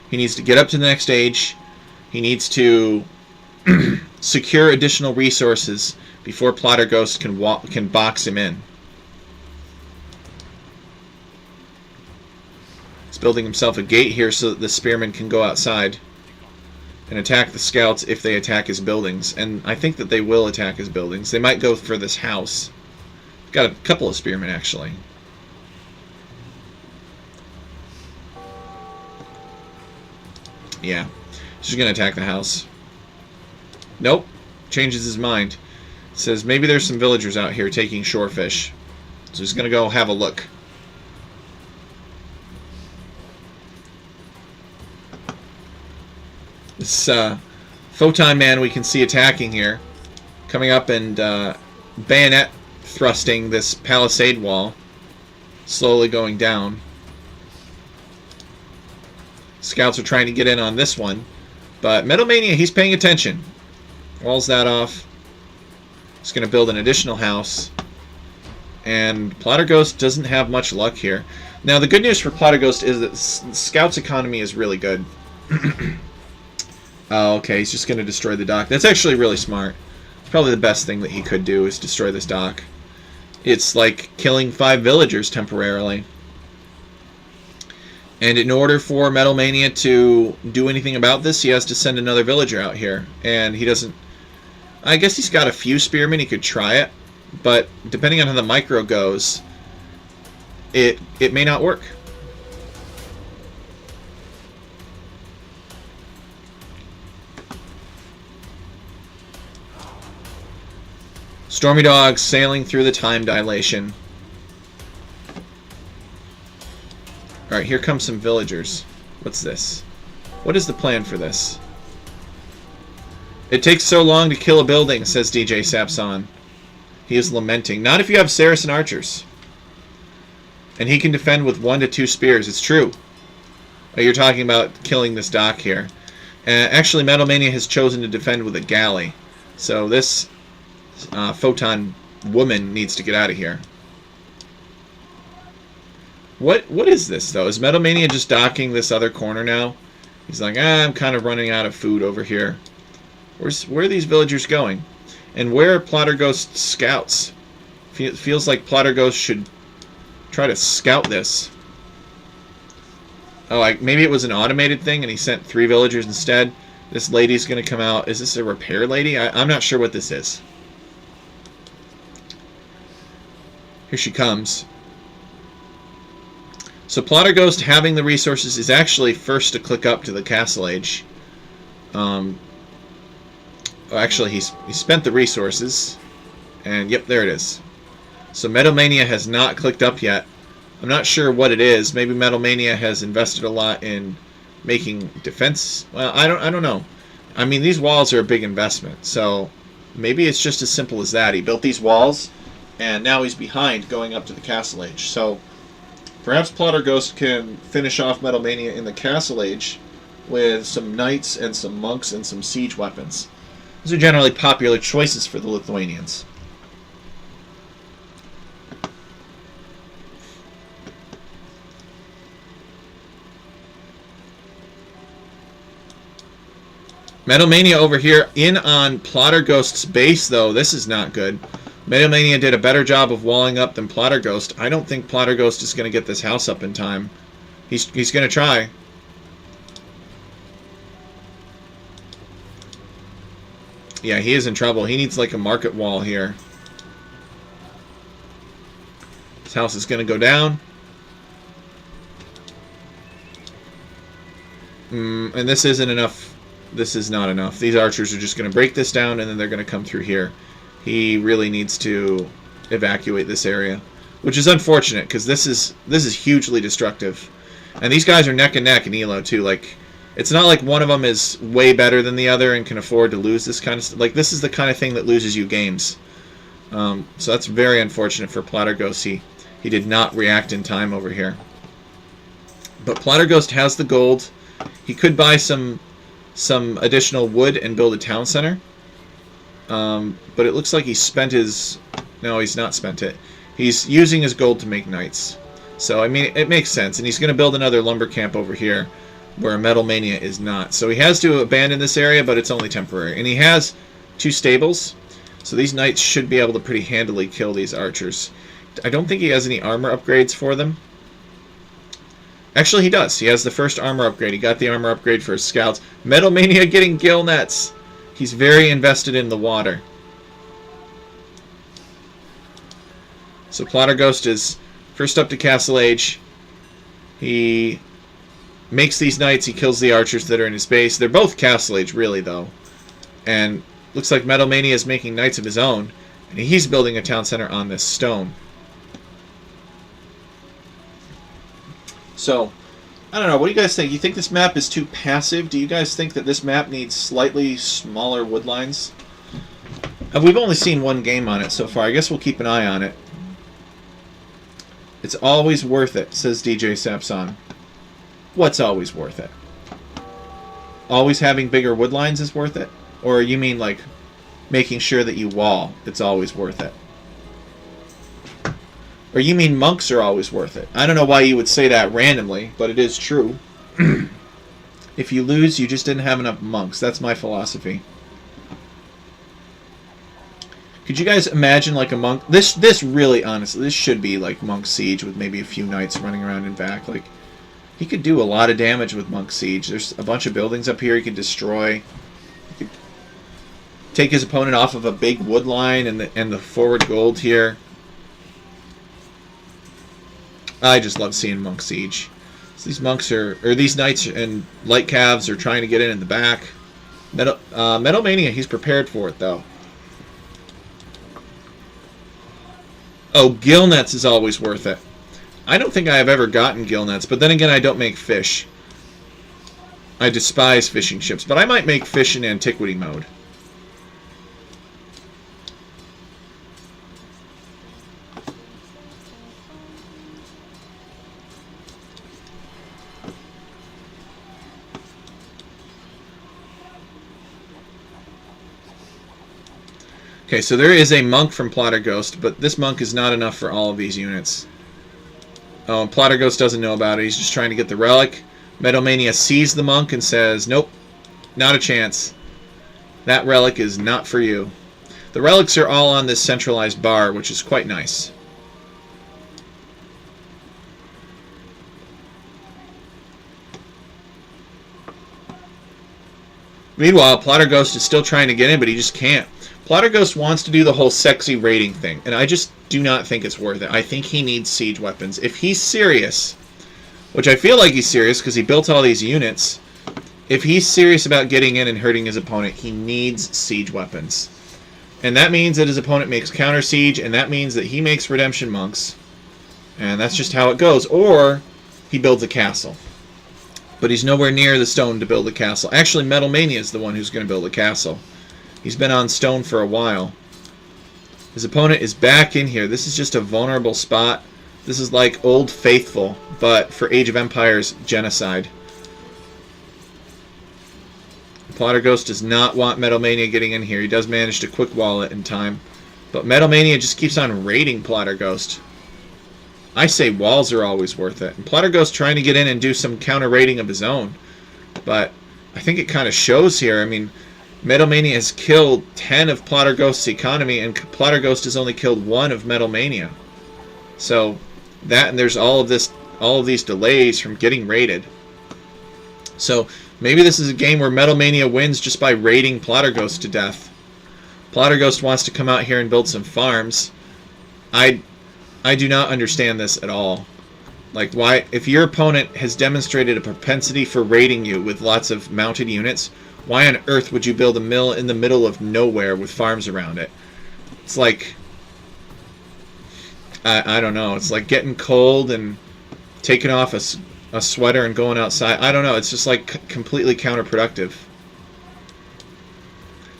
He needs to get up to the next stage. He needs to secure additional resources before Plotter Ghost can box him in. He's building himself a gate here so that the spearmen can go outside and attack the scouts if they attack his buildings. And I think that they will attack his buildings. They might go for this house. Got a couple of spearmen, actually. Yeah. He's just going to attack the house. Nope. Changes his mind. Says maybe there's some villagers out here taking shorefish. So he's going to go have a look. This Photon Man we can see attacking here. Coming up and bayonet thrusting this palisade wall. Slowly going down. Scouts are trying to get in on this one. But Metal Mania, he's paying attention. Walls that off. He's going to build an additional house. And Plotterghost doesn't have much luck here. Now, the good news for Plotterghost is that Scout's economy is really good. Oh, okay, he's just going to destroy the dock. That's actually really smart. It's probably the best thing that he could do is destroy this dock. It's like killing 5 villagers temporarily. And in order for Metal Mania to do anything about this, he has to send another villager out here. And he doesn't... I guess he's got a few spearmen, he could try it. But depending on how the micro goes, it may not work. Stormy Dog sailing through the time dilation. Alright, here come some villagers. What's this? What is the plan for this? It takes so long to kill a building, says DJ Sapson. He is lamenting. Not if you have Saracen archers. And he can defend with 1 to 2 spears. It's true. Oh, you're talking about killing this dock here. Actually, Metal Mania has chosen to defend with a galley. So this photon woman needs to get out of here. What is this, though? Is Metal Mania just docking this other corner now? He's like, I'm kind of running out of food over here. Where are these villagers going? And where are Plotterghost's scouts? Feels like Plotterghost should try to scout this. Oh, maybe it was an automated thing and he sent 3 villagers instead. This lady's going to come out. Is this a repair lady? I'm not sure what this is. Here she comes. So Plotterghost, having the resources, is actually first to click up to the Castle Age. Actually, he spent the resources. And yep, there it is. So Metal Mania has not clicked up yet. I'm not sure what it is. Maybe Metal Mania has invested a lot in making defense. Well, I don't know. I mean, these walls are a big investment. So maybe it's just as simple as that. He built these walls, and now he's behind going up to the Castle Age. So perhaps Plotterghost can finish off Metal Mania in the Castle Age with some knights and some monks and some siege weapons. These are generally popular choices for the Lithuanians. Metal Mania over here in on Plotterghost's base, though. This is not good. Metal Mania did a better job of walling up than Plotterghost. I don't think Plotterghost is going to get this house up in time. He's going to try. Yeah, he is in trouble. He needs like a market wall here. This house is going to go down. And this isn't enough. This is not enough. These archers are just going to break this down, and then they're going to come through here. He really needs to evacuate this area, which is unfortunate because this is hugely destructive. And these guys are neck and neck in Elo too. Like, it's not like one of them is way better than the other and can afford to lose this kind of stuff. Like, this is the kind of thing that loses you games. So that's very unfortunate for Plotterghost. He did not react in time over here. But Plotterghost has the gold. He could buy some additional wood and build a town center. But it looks like he spent his... No, he's not spent it. He's using his gold to make knights. So, I mean, it makes sense. And he's going to build another lumber camp over here where Metal Mania is not. So he has to abandon this area, but it's only temporary. And he has 2 stables. So these knights should be able to pretty handily kill these archers. I don't think he has any armor upgrades for them. Actually, he does. He has the first armor upgrade. He got the armor upgrade for his scouts. Metal Mania getting gill nets. He's very invested in the water. So Plotterghost is first up to Castle Age. He makes these knights. He kills the archers that are in his base. They're both Castle Age, really, though. And looks like Metal Mania is making knights of his own. And he's building a town center on this stone. So, I don't know. What do you guys think? You think this map is too passive? Do you guys think that this map needs slightly smaller wood lines? We've only seen one game on it so far. I guess we'll keep an eye on it. It's always worth it, says DJ Sapson. What's always worth it? Always having bigger wood lines is worth it? Or you mean like making sure that you wall, it's always worth it? Or you mean monks are always worth it? I don't know why you would say that randomly, but it is true. If you lose, you just didn't have enough monks. That's my philosophy. Could you guys imagine like a monk? This really, honestly, this should be like Monk Siege with maybe a few knights running around and back. Like, he could do a lot of damage with Monk Siege. There's a bunch of buildings up here he can destroy. He could take his opponent off of a big wood line and the forward gold here. I just love seeing Monk Siege. So these monks or these knights and light calves are trying to get in the back. Metal Mania, he's prepared for it though. Oh, gill nets is always worth it. I don't think I have ever gotten gill nets, but then again, I don't make fish. I despise fishing ships, but I might make fish in antiquity mode. Okay, so there is a monk from Plotter Ghost, but this monk is not enough for all of these units. Oh, and Plotter Ghost doesn't know about it. He's just trying to get the relic. Metal Mania sees the monk and says, nope, not a chance. That relic is not for you. The relics are all on this centralized bar, which is quite nice. Meanwhile, Plotter Ghost is still trying to get in, but he just can't. Plotter Ghost wants to do the whole sexy raiding thing, and I just do not think it's worth it. I think he needs siege weapons. If he's serious, which I feel like he's serious because he built all these units, if he's serious about getting in and hurting his opponent, he needs siege weapons. And that means that his opponent makes counter siege, and that means that he makes redemption monks. And that's just how it goes. Or he builds a castle. But he's nowhere near the stone to build a castle. Actually, Metal Mania is the one who's going to build a castle. He's been on stone for a while. His opponent is back in here. This is just a vulnerable spot. This is like Old Faithful, but for Age of Empires genocide. Plotter Ghost does not want Metal Mania getting in here. He does manage to quick wall it in time. But Metal Mania just keeps on raiding Plotter Ghost. I say walls are always worth it. And Plotter Ghost trying to get in and do some counter raiding of his own. But I think it kind of shows here. I mean, Metal Mania has killed 10 of Plotter Ghost's economy, and Plotter Ghost has only killed 1 of Metal Mania. So that, and there's all of these delays from getting raided. So maybe this is a game where Metal Mania wins just by raiding Plotter Ghost to death. Plotter Ghost wants to come out here and build some farms. I do not understand this at all. Like, why, if your opponent has demonstrated a propensity for raiding you with lots of mounted units, why on earth would you build a mill in the middle of nowhere with farms around it? It's like, I don't know. It's like getting cold and taking off a sweater and going outside. I don't know. It's just like completely counterproductive.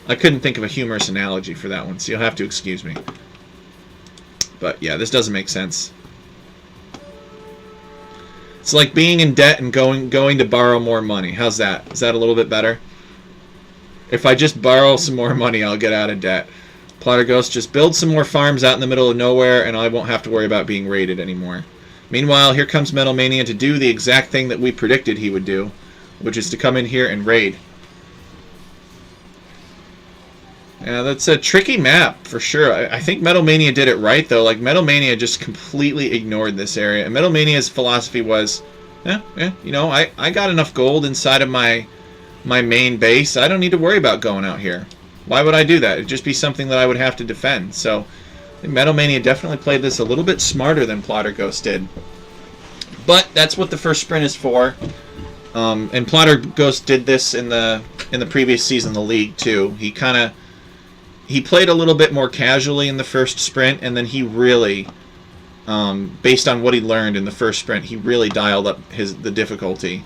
I couldn't think of a humorous analogy for that one, so you'll have to excuse me. But yeah, this doesn't make sense. It's like being in debt and going to borrow more money. How's that? Is that a little bit better? If I just borrow some more money, I'll get out of debt. Plotter Ghost, just build some more farms out in the middle of nowhere, and I won't have to worry about being raided anymore. Meanwhile, here comes Metal Mania to do the exact thing that we predicted he would do, which is to come in here and raid. Yeah, that's a tricky map, for sure. I think Metal Mania did it right, though. Like, Metal Mania just completely ignored this area. And Metal Mania's philosophy was, you know, I got enough gold inside of my main base. I don't need to worry about going out here. Why would I do that? It'd just be something that I would have to defend. So, Metal Mania definitely played this a little bit smarter than Plotter Ghost did. But that's what the first sprint is for. And Plotter Ghost did this in the previous season of the league, too. He played a little bit more casually in the first sprint, and then he really, based on what he learned in the first sprint, he really dialed up the difficulty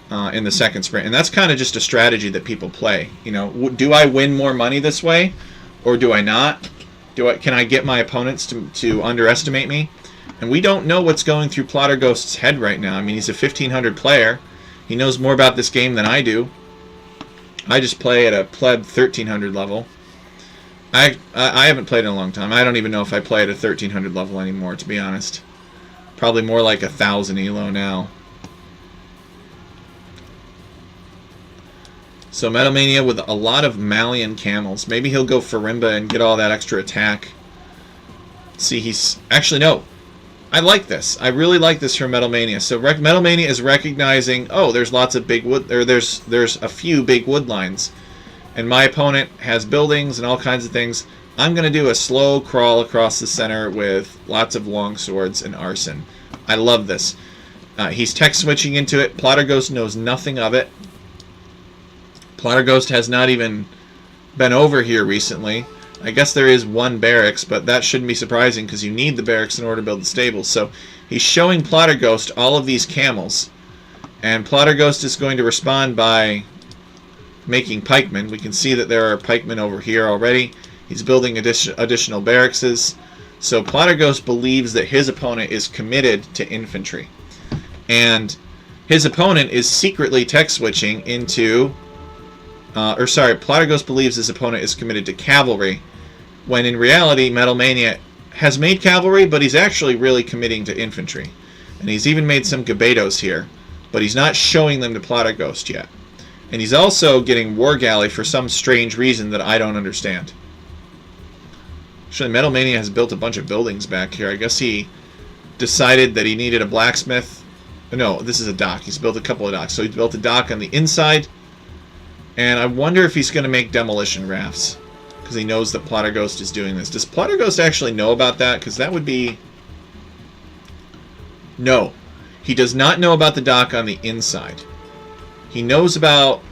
in the second sprint. And that's kind of just a strategy that people play. You know, do I win more money this way, or do I not? Can I get my opponents to underestimate me? And we don't know what's going through Plotter Ghost's head right now. I mean, he's a 1500 player. He knows more about this game than I do. I just play at a pleb 1300 level. I haven't played in a long time. I don't even know if I play at a 1300 level anymore, to be honest. Probably more like 1000 elo now. So Metalmania with a lot of Malian camels. Maybe he'll go Farimba and get all that extra attack. See, he's... Actually, no. I like this. I really like this for Metalmania. So Metalmania is recognizing, oh, there's lots of big wood... Or there's a few big wood lines. And my opponent has buildings and all kinds of things. I'm going to do a slow crawl across the center with lots of long swords and arson. I love this. He's tech switching into it. Plotter Ghost knows nothing of it. Plotter Ghost has not even been over here recently. I guess there is one barracks, but that shouldn't be surprising because you need the barracks in order to build the stables. So he's showing Plotter Ghost all of these camels. And Plotter Ghost is going to respond by making pikemen. We can see that there are pikemen over here already. He's building additional barracks. So Plotter Ghost believes that his opponent is committed to infantry. And his opponent is secretly tech switching into... Plotter Ghost believes his opponent is committed to cavalry, when in reality, Metalmania has made cavalry, but he's actually really committing to infantry. And he's even made some Gabetos here, but he's not showing them to Plotter Ghost yet. And he's also getting War Galley for some strange reason that I don't understand. Actually, Metalmania has built a bunch of buildings back here. I guess he decided that he needed a blacksmith. No, this is a dock. He's built a couple of docks. So he built a dock on the inside. And I wonder if he's going to make demolition rafts. Because he knows that Plotter Ghost is doing this. Does Plotter Ghost actually know about that? Because that would be... No. He does not know about the dock on the inside. He knows about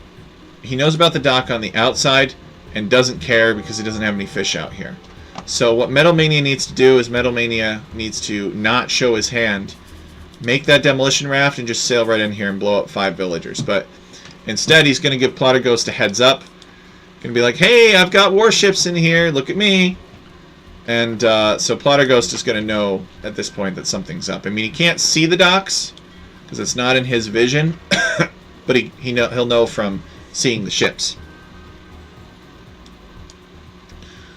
the dock on the outside and doesn't care because he doesn't have any fish out here. So what Metalmania needs to do is Metalmania needs to not show his hand, make that demolition raft, and just sail right in here and blow up 5 villagers. But... instead, he's going to give Plotter Ghost a heads up. Going to be like, hey, I've got warships in here. Look at me. And so Plotter Ghost is going to know at this point that something's up. I mean, he can't see the docks because it's not in his vision. But he'll know from seeing the ships.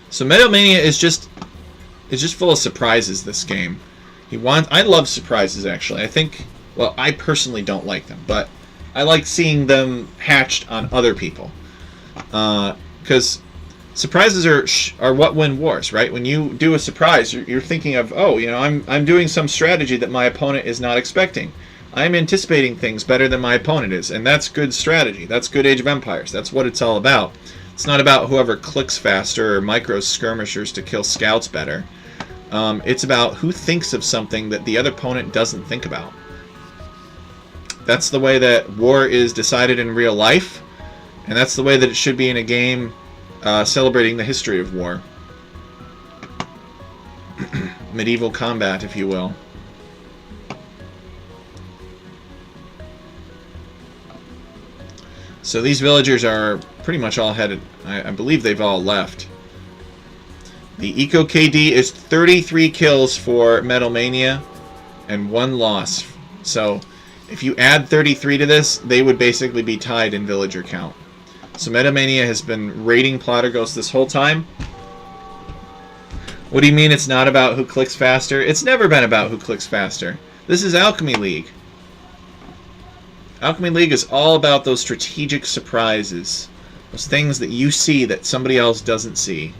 So Metalmania is just full of surprises, this game. I love surprises, actually. I think, well, I personally don't like them, but I like seeing them hatched on other people, because surprises are what win wars, right? When you do a surprise, you're thinking of, oh, you know, I'm doing some strategy that my opponent is not expecting. I'm anticipating things better than my opponent is, and that's good strategy. That's good Age of Empires. That's what it's all about. It's not about whoever clicks faster or micro skirmishers to kill scouts better. It's about who thinks of something that the other opponent doesn't think about. That's the way that war is decided in real life, and that's the way that it should be in a game celebrating the history of war. Medieval combat, if you will. So these villagers are pretty much all headed. I believe they've all left. The Eco KD is 33 kills for Metalmania and 1 loss. So if you add 33 to this, they would basically be tied in villager count. So Metalmania has been raiding Plotter Ghost this whole time. What do you mean it's not about who clicks faster? It's never been about who clicks faster. This is Alchemy League. Alchemy League is all about those strategic surprises. Those things that you see that somebody else doesn't see.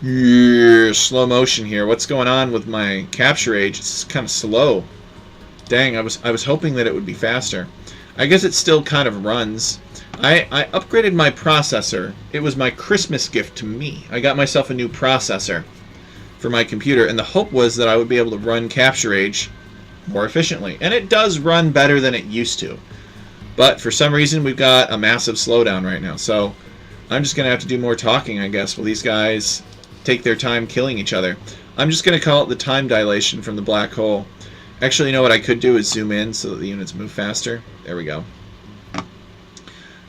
Yeah, slow motion here. What's going on with my capture age? It's kind of slow. Dang, I was hoping that it would be faster. I guess it still kind of runs. I upgraded my processor. It was my Christmas gift to me. I got myself a new processor for my computer, and the hope was that I would be able to run capture age more efficiently. And it does run better than it used to. But for some reason, we've got a massive slowdown right now. So I'm just going to have to do more talking, I guess, while these guys take their time killing each other. I'm just going to call it the time dilation from the black hole. Actually, you know what I could do is zoom in so that the units move faster. There we go.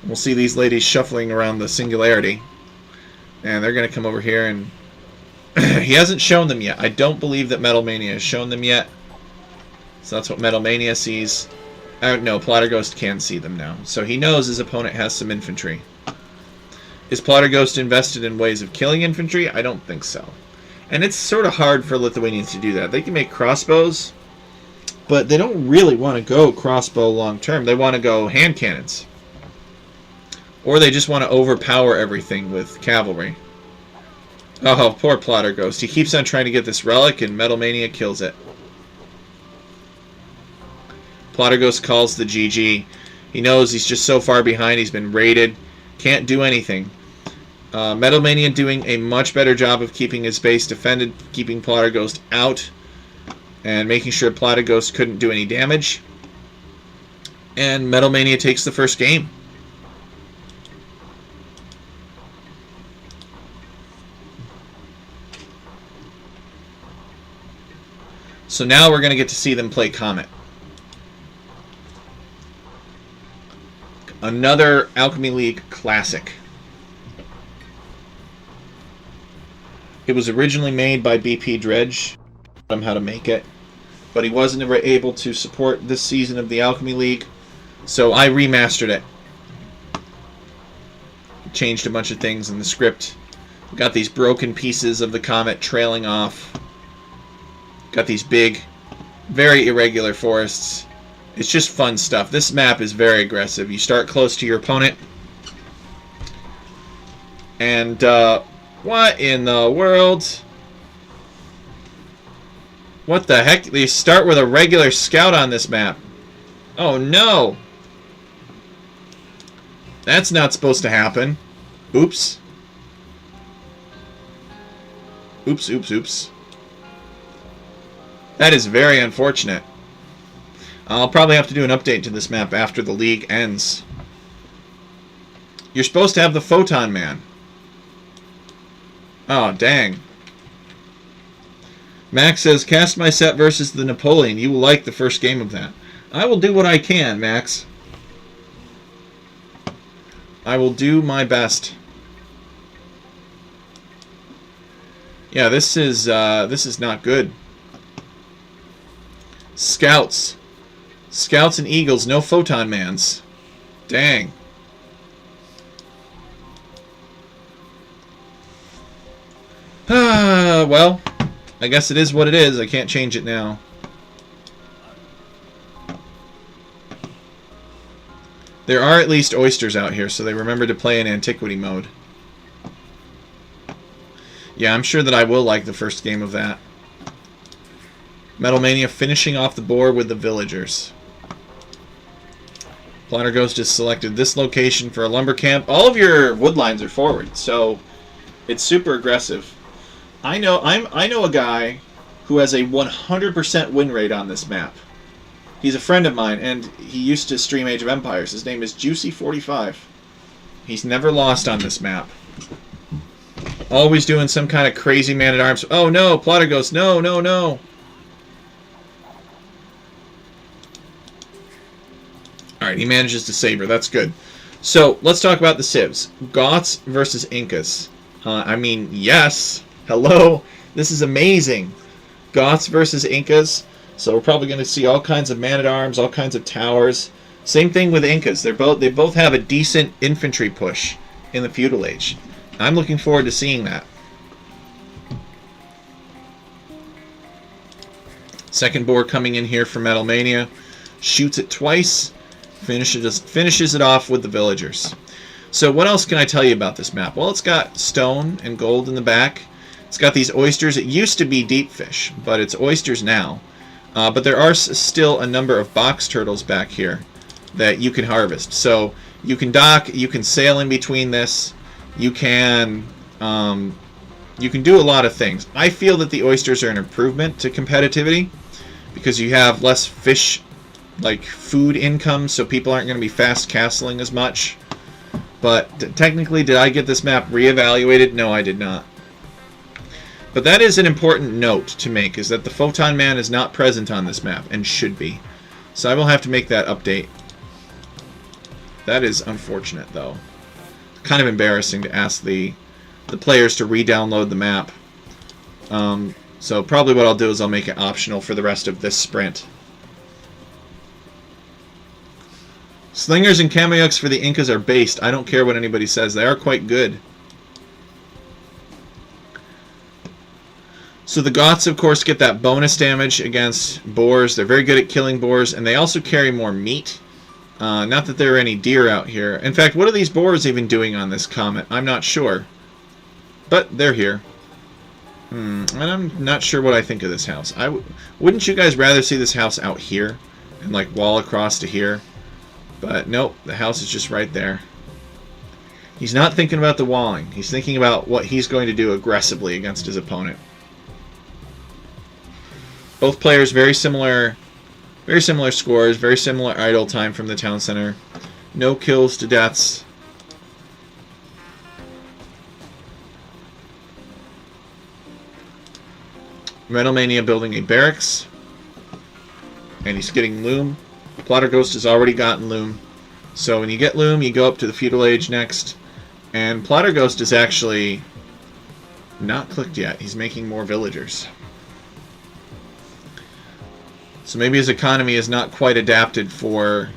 We'll see these ladies shuffling around the singularity. And they're going to come over here and... he hasn't shown them yet. I don't believe that Metalmania has shown them yet. So that's what Metalmania sees. No, Plotterghost can see them now. So he knows his opponent has some infantry. Is Plotterghost invested in ways of killing infantry? I don't think so. And it's sort of hard for Lithuanians to do that. They can make crossbows, but they don't really want to go crossbow long term. They want to go hand cannons. Or they just want to overpower everything with cavalry. Oh, poor Plotterghost. He keeps on trying to get this relic, and Metal Mania kills it. Plotterghost calls the GG. He knows he's just so far behind. He's been raided. Can't do anything. Metal Mania doing a much better job of keeping his base defended, keeping Plotterghost out, and making sure Plotterghost couldn't do any damage. And Metal Mania takes the first game. So now we're going to get to see them play Comet. Another Alchemy League classic. It was originally made by BP Dredge. Taught him how to make it, but he wasn't able to support this season of the Alchemy League, so I remastered it. Changed a bunch of things in the script. Got these broken pieces of the comet trailing off. Got these big, very irregular forests. It's just fun stuff. This map is very aggressive. You start close to your opponent. And, what in the world? What the heck? They start with a regular scout on this map. Oh, no. That's not supposed to happen. Oops. Oops, oops, oops. That is very unfortunate. I'll probably have to do an update to this map after the league ends. You're supposed to have the Photon Man. Oh, dang. Max says, cast my set versus the Napoleon. You will like the first game of that. I will do what I can, Max. I will do my best. Yeah, this is not good. Scouts. Scouts and Eagles, no Photon Mans. Dang. Well, I guess it is what it is. I can't change it now. There are at least oysters out here, so they remember to play in antiquity mode. Yeah, I'm sure that I will like the first game of that. Metal Mania finishing off the board with the villagers. Plotterghost has selected this location for a lumber camp. All of your wood lines are forward, so it's super aggressive. I know a guy who has a 100% win rate on this map. He's a friend of mine, and he used to stream Age of Empires. His name is Juicy45. He's never lost on this map. Always doing some kind of crazy man-at-arms. Oh no, Plotterghost, no, no, no. Alright, he manages to save her. That's good. So, let's talk about the civs. Goths versus Incas. I mean, yes. Hello. This is amazing. Goths versus Incas. So we're probably going to see all kinds of man-at-arms, all kinds of towers. Same thing with Incas. They both have a decent infantry push in the feudal age. I'm looking forward to seeing that. Second boar coming in here for Metal Mania. Shoots it twice. Finishes it off with the villagers. So what else can I tell you about this map? Well, it's got stone and gold in the back. It's got these oysters. It used to be deep fish, but it's oysters now. But there are still a number of box turtles back here that you can harvest. So you can dock, you can sail in between this, you can do a lot of things. I feel that the oysters are an improvement to competitivity because you have less fish, like food income, so people aren't going to be fast castling as much. But technically, did I get this map reevaluated? No, I did not. But that is an important note to make, is that the Photon Man is not present on this map, and should be. So I will have to make that update. That is unfortunate, though. Kind of embarrassing to ask the players to re-download the map. So probably what I'll do is I'll make it optional for the rest of this sprint. Slingers and Kameyuks for the Incas are based. I don't care what anybody says. They are quite good. So the Goths, of course, get that bonus damage against boars. They're very good at killing boars, and they also carry more meat. Not that there are any deer out here. In fact, what are these boars even doing on this comet? I'm not sure. But they're here. And I'm not sure what I think of this house. Wouldn't you guys rather see this house out here and like wall across to here? But nope, the house is just right there. He's not thinking about the walling. He's thinking about what he's going to do aggressively against his opponent. Both players very similar scores, very similar idle time from the town center. No kills to deaths. Metalmania building a barracks. And he's getting loom. Plotter Ghost has already gotten loom. So when you get loom, you go up to the feudal age next. And Plotter Ghost is actually not clicked yet. He's making more villagers. So maybe his economy is not quite adapted for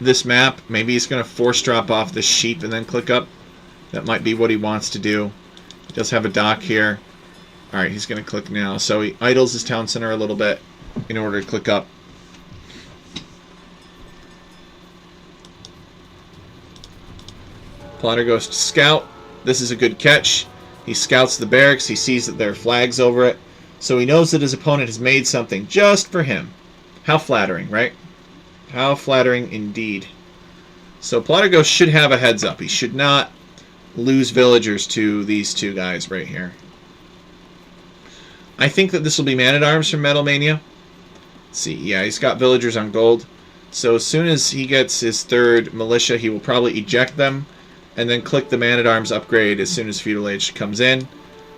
this map. Maybe he's going to force drop off this sheep and then click up. That might be what he wants to do. He does have a dock here. Alright, he's going to click now. So he idles his town center a little bit in order to click up. Plotter Ghost scout. This is a good catch. He scouts the barracks. He sees that there are flags over it. So he knows that his opponent has made something just for him. How flattering, right? How flattering indeed. So Plotter Ghost should have a heads up. He should not lose villagers to these two guys right here. I think that this will be Man-at-Arms from Metalmania. Let's see, yeah, he's got villagers on gold. So as soon as he gets his third militia, he will probably eject them and then click the Man-at-Arms upgrade as soon as Feudal Age comes in.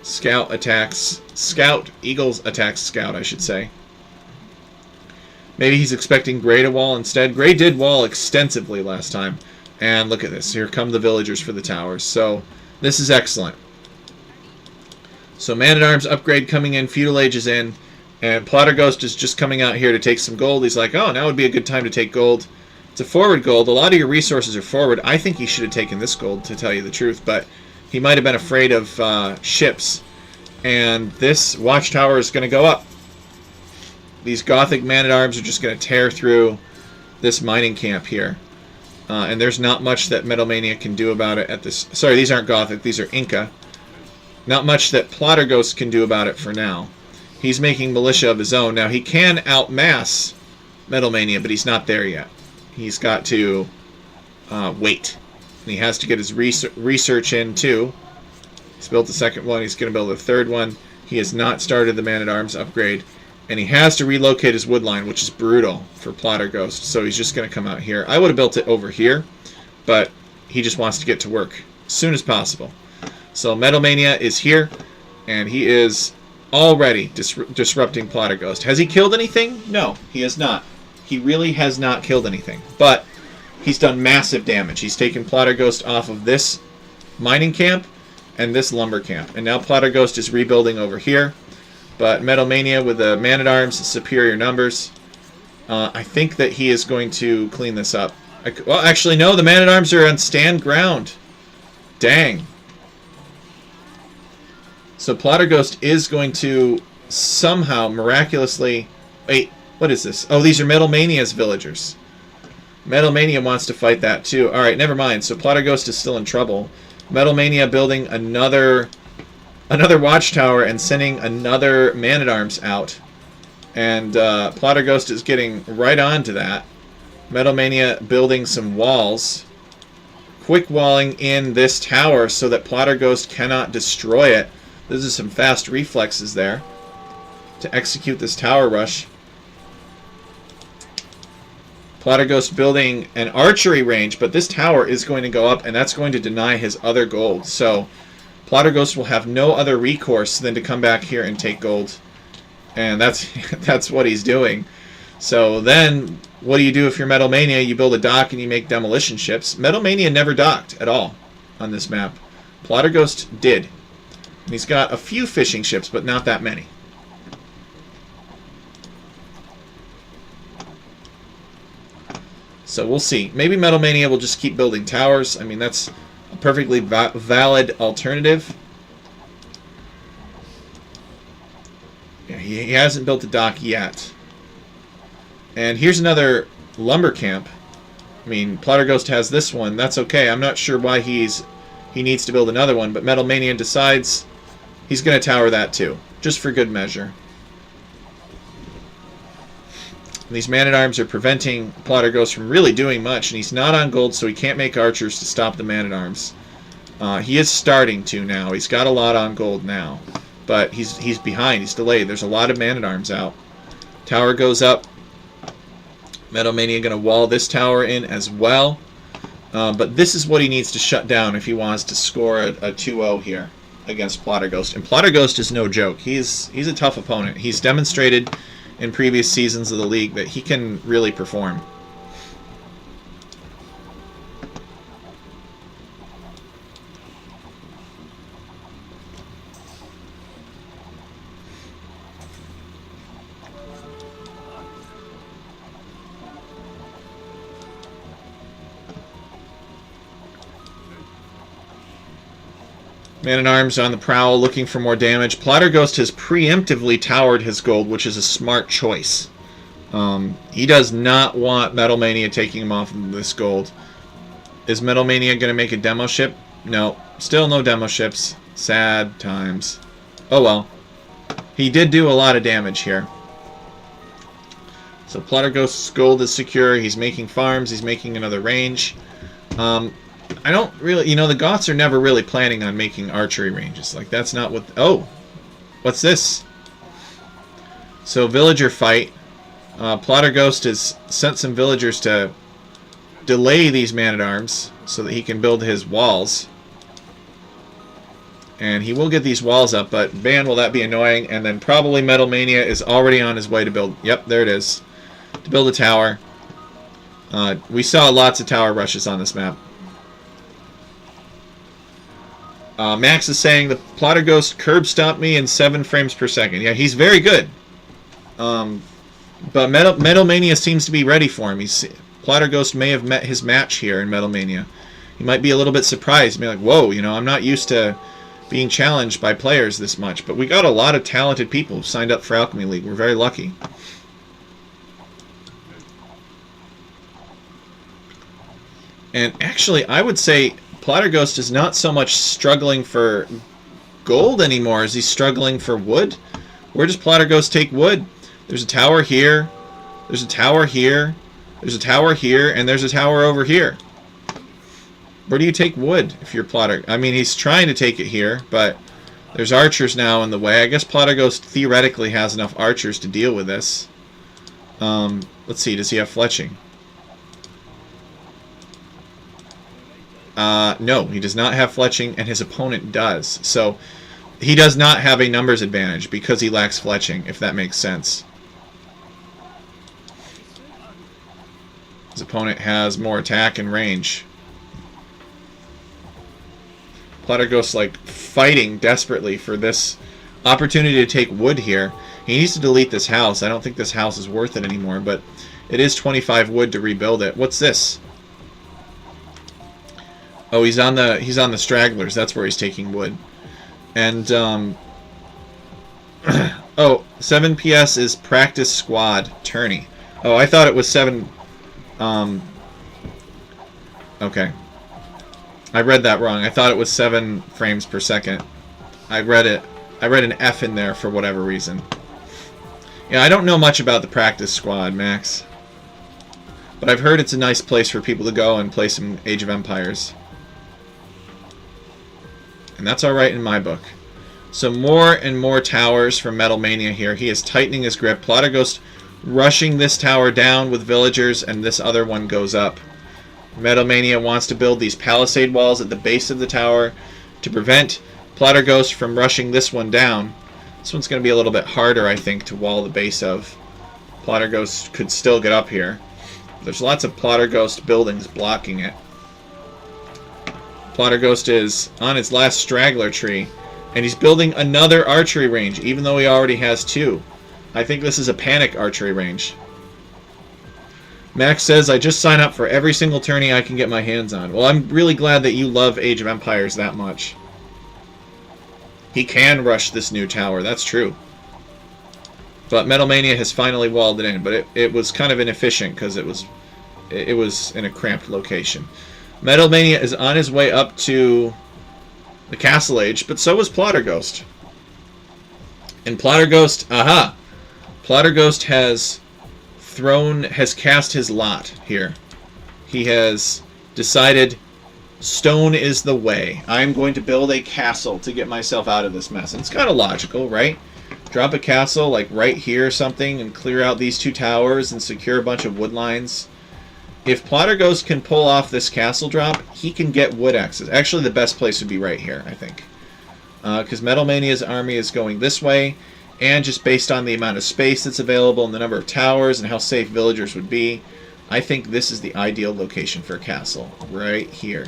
Scout attacks Scout. Eagles attacks Scout, I should say. Maybe he's expecting Grey to wall instead. Grey did wall extensively last time. And look at this. Here come the villagers for the towers. So this is excellent. So Man-at-Arms upgrade coming in. Feudal Age is in. And Plotter Ghost is just coming out here to take some gold. He's like, oh, now would be a good time to take gold. It's a forward gold. A lot of your resources are forward. I think he should have taken this gold, to tell you the truth. But he might have been afraid of ships. And this watchtower is going to go up. These Gothic Man-at-Arms are just going to tear through this mining camp here. And there's not much that Metalmania can do about it at this... Sorry, these aren't Gothic. These are Inca. Not much that Plotter Ghost can do about it for now. He's making militia of his own. Now, he can outmass Metalmania, but he's not there yet. He's got to wait. And he has to get his research in, too. He's built the second one. He's going to build a third one. He has not started the Man-at-Arms upgrade. And he has to relocate his wood line, which is brutal for Plotter Ghost. So he's just going to come out here. I would have built it over here, but he just wants to get to work as soon as possible. So Metalmania is here, and he is already disrupting Plotter Ghost. Has he killed anything? No, he has not. He really has not killed anything. But he's done massive damage. He's taken Plotter Ghost off of this mining camp and this lumber camp. And now Plotter Ghost is rebuilding over here. But Metalmania with the Man-at-Arms, superior numbers. I think that he is going to clean this up. Well, actually, no. The Man-at-Arms are on stand ground. Dang. So Plotter Ghost is going to somehow, miraculously... Wait, what is this? Oh, these are Metalmania's villagers. Metalmania wants to fight that too. Alright, never mind. So Plotter Ghost is still in trouble. Metalmania building another watchtower and sending another Man-at-Arms out. And Plotter Ghost is getting right on to that. Metalmania building some walls. Quick walling in this tower so that Plotter Ghost cannot destroy it. This is some fast reflexes there to execute this tower rush. Plotter Ghost building an archery range, but this tower is going to go up, and that's going to deny his other gold. So Plotter Ghost will have no other recourse than to come back here and take gold. And that's what he's doing. So then, what do you do if you're Metalmania? You build a dock and you make demolition ships. Metalmania never docked at all on this map. Plotter Ghost did. And he's got a few fishing ships, but not that many. So we'll see. Maybe Metal Mania will just keep building towers. I mean, that's a perfectly valid alternative. Yeah, he hasn't built a dock yet. And here's another lumber camp. I mean, Plotter Ghost has this one. That's okay. I'm not sure why he needs to build another one, but Metal Mania decides he's going to tower that too, just for good measure. And these man-at-arms are preventing Plotter Ghost from really doing much, and he's not on gold, so he can't make archers to stop the man-at-arms. He is starting to now. He's got a lot on gold now, but he's behind. He's delayed. There's a lot of man-at-arms out. Tower goes up. Metal Mania going to wall this tower in as well. But this is what he needs to shut down if he wants to score a 2-0 here against Plotter Ghost. And Plotter Ghost is no joke. He's a tough opponent. He's demonstrated in previous seasons of the league that he can really perform. Man-at-Arms on the prowl, looking for more damage. Plotter Ghost has preemptively towered his gold, which is a smart choice. He does not want Metal Mania taking him off of this gold. Is Metal Mania going to make a demo ship? No. Still no demo ships. Sad times. Oh well. He did do a lot of damage here. So Plotter Ghost's gold is secure. He's making farms. He's making another range. I don't really, the Goths are never really planning on making archery ranges. Like, that's not what... Oh! What's this? So, villager fight. Plotter Ghost has sent some villagers to delay these man-at-arms so that he can build his walls. And he will get these walls up, but man, will that be annoying. And then probably Metal Mania is already on his way to build... Yep, there it is. To build a tower. We saw lots of tower rushes on this map. Max is saying the Plotter Ghost curb stomped me in 7 frames per second. Yeah, he's very good. But Metal Mania seems to be ready for him. Plotter Ghost may have met his match here in Metal Mania. He might be a little bit surprised. Be like, whoa, I'm not used to being challenged by players this much. But we got a lot of talented people who signed up for Alchemy League. We're very lucky. And actually, I would say Plotter Ghost is not so much struggling for gold anymore as he's struggling for wood. Where does Plotter Ghost take wood? There's a tower here. There's a tower here. There's a tower here. And there's a tower over here. Where do you take wood if you're Plotter? I mean, he's trying to take it here, but there's archers now in the way. I guess Plotter Ghost theoretically has enough archers to deal with this. Let's see. Does he have fletching? No, he does not have fletching, and his opponent does. So he does not have a numbers advantage because he lacks fletching, if that makes sense. His opponent has more attack and range. Plotter Ghost's like fighting desperately for this opportunity to take wood here. He needs to delete this house. I don't think this house is worth it anymore, but it is 25 wood to rebuild it. What's this? Oh, he's on the stragglers. That's where he's taking wood. And oh, 7 PS is practice squad tourney. Oh, I thought it was 7. Okay. I read that wrong. I thought it was 7 frames per second. I read an F in there for whatever reason. Yeah, I don't know much about the practice squad, Max. But I've heard it's a nice place for people to go and play some Age of Empires. And that's alright in my book. So more and more towers from Metal Mania here. He is tightening his grip. Plotter Ghost rushing this tower down with villagers, and this other one goes up. Metal Mania wants to build these palisade walls at the base of the tower to prevent Plotter Ghost from rushing this one down. This one's going to be a little bit harder, I think, to wall the base of. Plotter Ghost could still get up here. There's lots of Plotter Ghost buildings blocking it. Plotter Ghost is on his last straggler tree, and he's building another archery range, even though he already has 2. I think this is a panic archery range. Max says, I just sign up for every single tourney I can get my hands on. Well, I'm really glad that you love Age of Empires that much. He can rush this new tower, that's true. But Metal Mania has finally walled it in, but it was kind of inefficient because it was in a cramped location. Metal Mania is on his way up to the Castle Age, but so was Plotterghost. And Plotterghost, aha! Plotterghost has cast his lot here. He has decided stone is the way. I'm going to build a castle to get myself out of this mess. And it's kind of logical, right? Drop a castle like right here or something and clear out these two towers and secure a bunch of wood lines. If Plotterghost can pull off this castle drop, he can get wood axes. Actually, the best place would be right here, I think. Because Metal Mania's army is going this way, and just based on the amount of space that's available and the number of towers and how safe villagers would be, I think this is the ideal location for a castle, right here.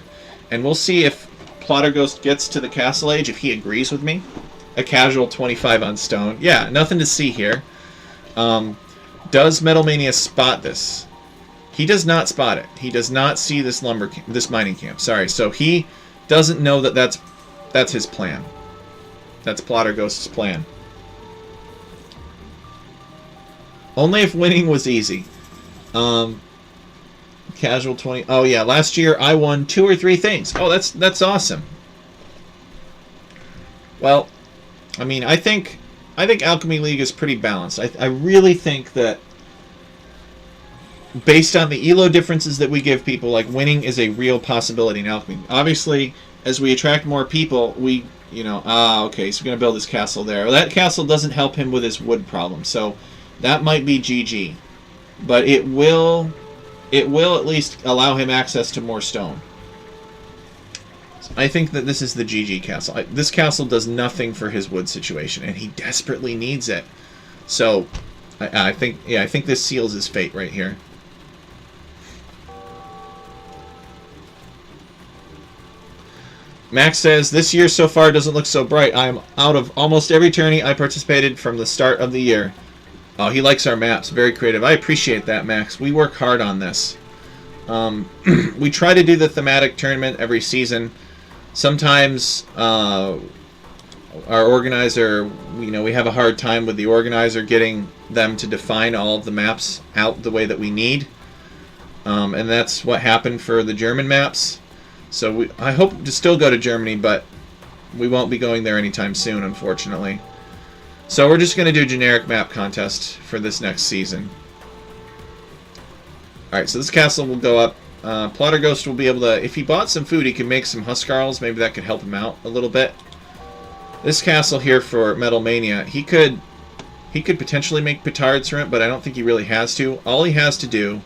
And we'll see if Plotterghost gets to the Castle Age, if he agrees with me. A casual 25 on stone. Yeah, nothing to see here. Does Metal Mania spot this? He does not spot it. He does not see this this mining camp. Sorry. So he doesn't know that that's his plan. That's Plotterghost's plan. Only if winning was easy. Casual 20. Oh yeah, last year I won 2 or 3 things. Oh, that's awesome. Well, I mean, I think Alchemy League is pretty balanced. I really think that based on the elo differences that we give people, like winning is a real possibility in Alchemy. Obviously, as we attract more people, we, okay, so we're going to build this castle there. Well, that castle doesn't help him with his wood problem, so that might be GG. But it will at least allow him access to more stone. So I think that this is the GG castle. This castle does nothing for his wood situation, and he desperately needs it. So I think this seals his fate right here. Max says, this year so far doesn't look so bright. I am out of almost every tourney I participated from the start of the year. Oh, he likes our maps. Very creative. I appreciate that, Max. We work hard on this. We try to do the thematic tournament every season. Sometimes our organizer, we have a hard time with the organizer getting them to define all of the maps out the way that we need. And that's what happened for the German maps. So I hope to still go to Germany, but we won't be going there anytime soon, unfortunately. So we're just going to do a generic map contest for this next season. Alright, so this castle will go up. Plotterghost will be able to, if he bought some food, he could make some Huskarls. Maybe that could help him out a little bit. This castle here for Metal Mania, he could potentially make petards from it, but I don't think he really has to. All he has to do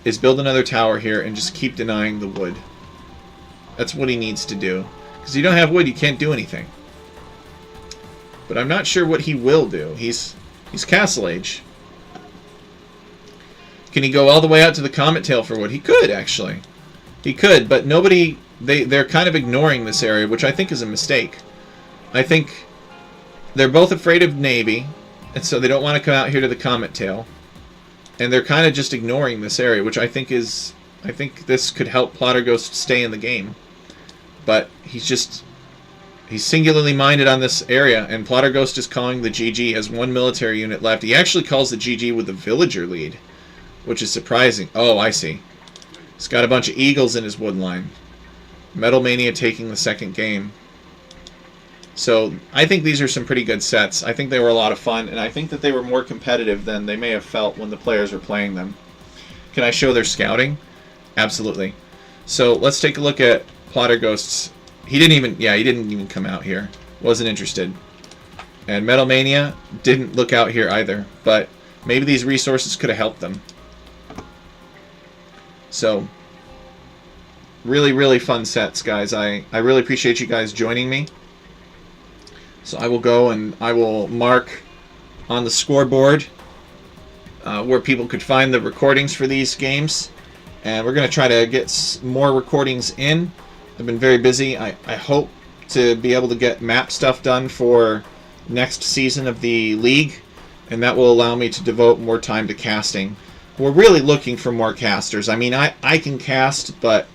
is build another tower here and just keep denying the wood. That's what he needs to do. Because you don't have wood, you can't do anything. But I'm not sure what he will do. He's Castle Age. Can he go all the way out to the Comet Tail for wood? He could, actually. He could, but nobody... They're kind of ignoring this area, which I think is a mistake. I think they're both afraid of Navy, and so they don't want to come out here to the Comet Tail. And they're kind of just ignoring this area, which I think is... I think this could help Plotterghost stay in the game. But he's singularly minded on this area, and Plotterghost is calling the GG, has 1 military unit left. He actually calls the GG with the villager lead, which is surprising. Oh, I see. He's got a bunch of eagles in his wood line. Metal Mania taking the second game. So I think these are some pretty good sets. I think they were a lot of fun, and I think that they were more competitive than they may have felt when the players were playing them. Can I show their scouting? Absolutely. So let's take a look at Plotterghost's. He didn't even come out here. Wasn't interested. And Metal Mania didn't look out here either. But maybe these resources could have helped them. So, really, really fun sets, guys. I really appreciate you guys joining me. So I will go and I will mark on the scoreboard where people could find the recordings for these games. And we're going to try to get more recordings in. I've been very busy. I hope to be able to get map stuff done for next season of the league, and that will allow me to devote more time to casting. we're really looking for more casters. I mean, I can cast, but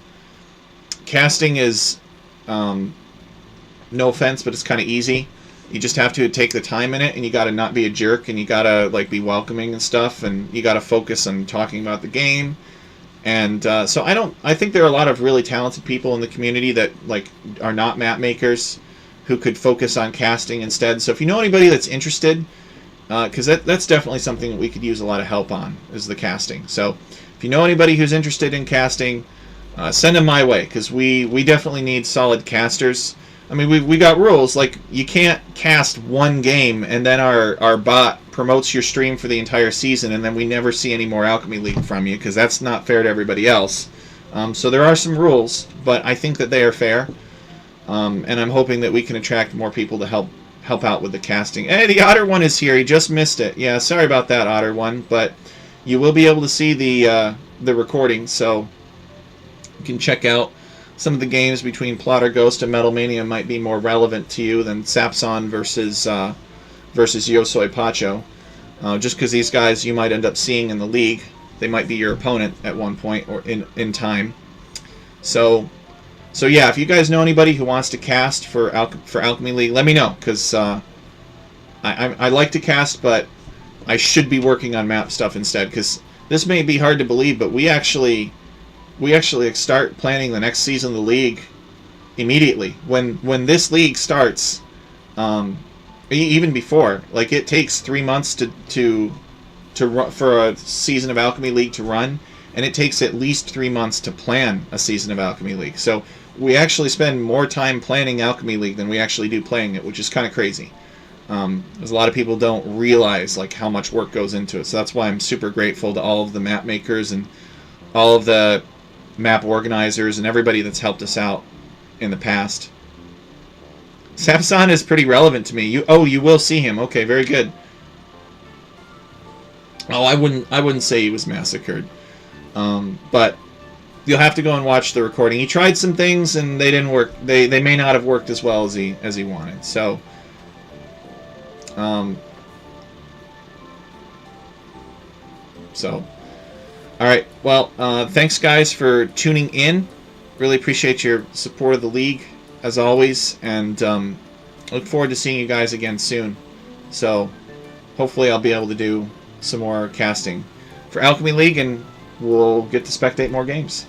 casting is, no offense, but it's kind of easy. You just have to take the time in it, and you got to not be a jerk, and you got to like be welcoming and stuff, and you got to focus on talking about the game. And so I think there are a lot of really talented people in the community that like are not map makers who could focus on casting instead. So if you know anybody that's interested, because that's definitely something that we could use a lot of help on, is the casting. So if you know anybody who's interested in casting, send them my way, because we definitely need solid casters. I mean, we got rules, like you can't cast one game and then our bot promotes your stream for the entire season and then we never see any more Alchemy League from you, because that's not fair to everybody else. So there are some rules, but I think that they are fair, and I'm hoping that we can attract more people to help out with the casting. Hey, the Otter one is here. He just missed it. Yeah, sorry about that, Otter one, but you will be able to see the recording, so you can check out some of the games between Plotter Ghost and Metal Mania. Might be more relevant to you than Sapson versus Yo Soy Pacho. Just because these guys you might end up seeing in the league, they might be your opponent at one point or in time. So yeah, if you guys know anybody who wants to cast for Alchemy League, let me know, because I like to cast, but I should be working on map stuff instead. Because this may be hard to believe, but we actually start planning the next season of the league immediately when this league starts. Even before, like, it takes 3 months to run for a season of Alchemy League to run, and it takes at least 3 months to plan a season of Alchemy League. So we actually spend more time planning Alchemy League than we actually do playing it, which is kind of crazy. Because a lot of people don't realize like how much work goes into it. So that's why I'm super grateful to all of the map makers and all of the map organizers and everybody that's helped us out in the past. Sapson is pretty relevant to me. You will see him. Okay, very good. Oh, I wouldn't say he was massacred. But you'll have to go and watch the recording. He tried some things and they didn't work. They may not have worked as well as he wanted. So all right. Well, thanks guys for tuning in. Really appreciate your support of the league as always, and look forward to seeing you guys again soon. So hopefully I'll be able to do some more casting for Alchemy League, and we'll get to spectate more games.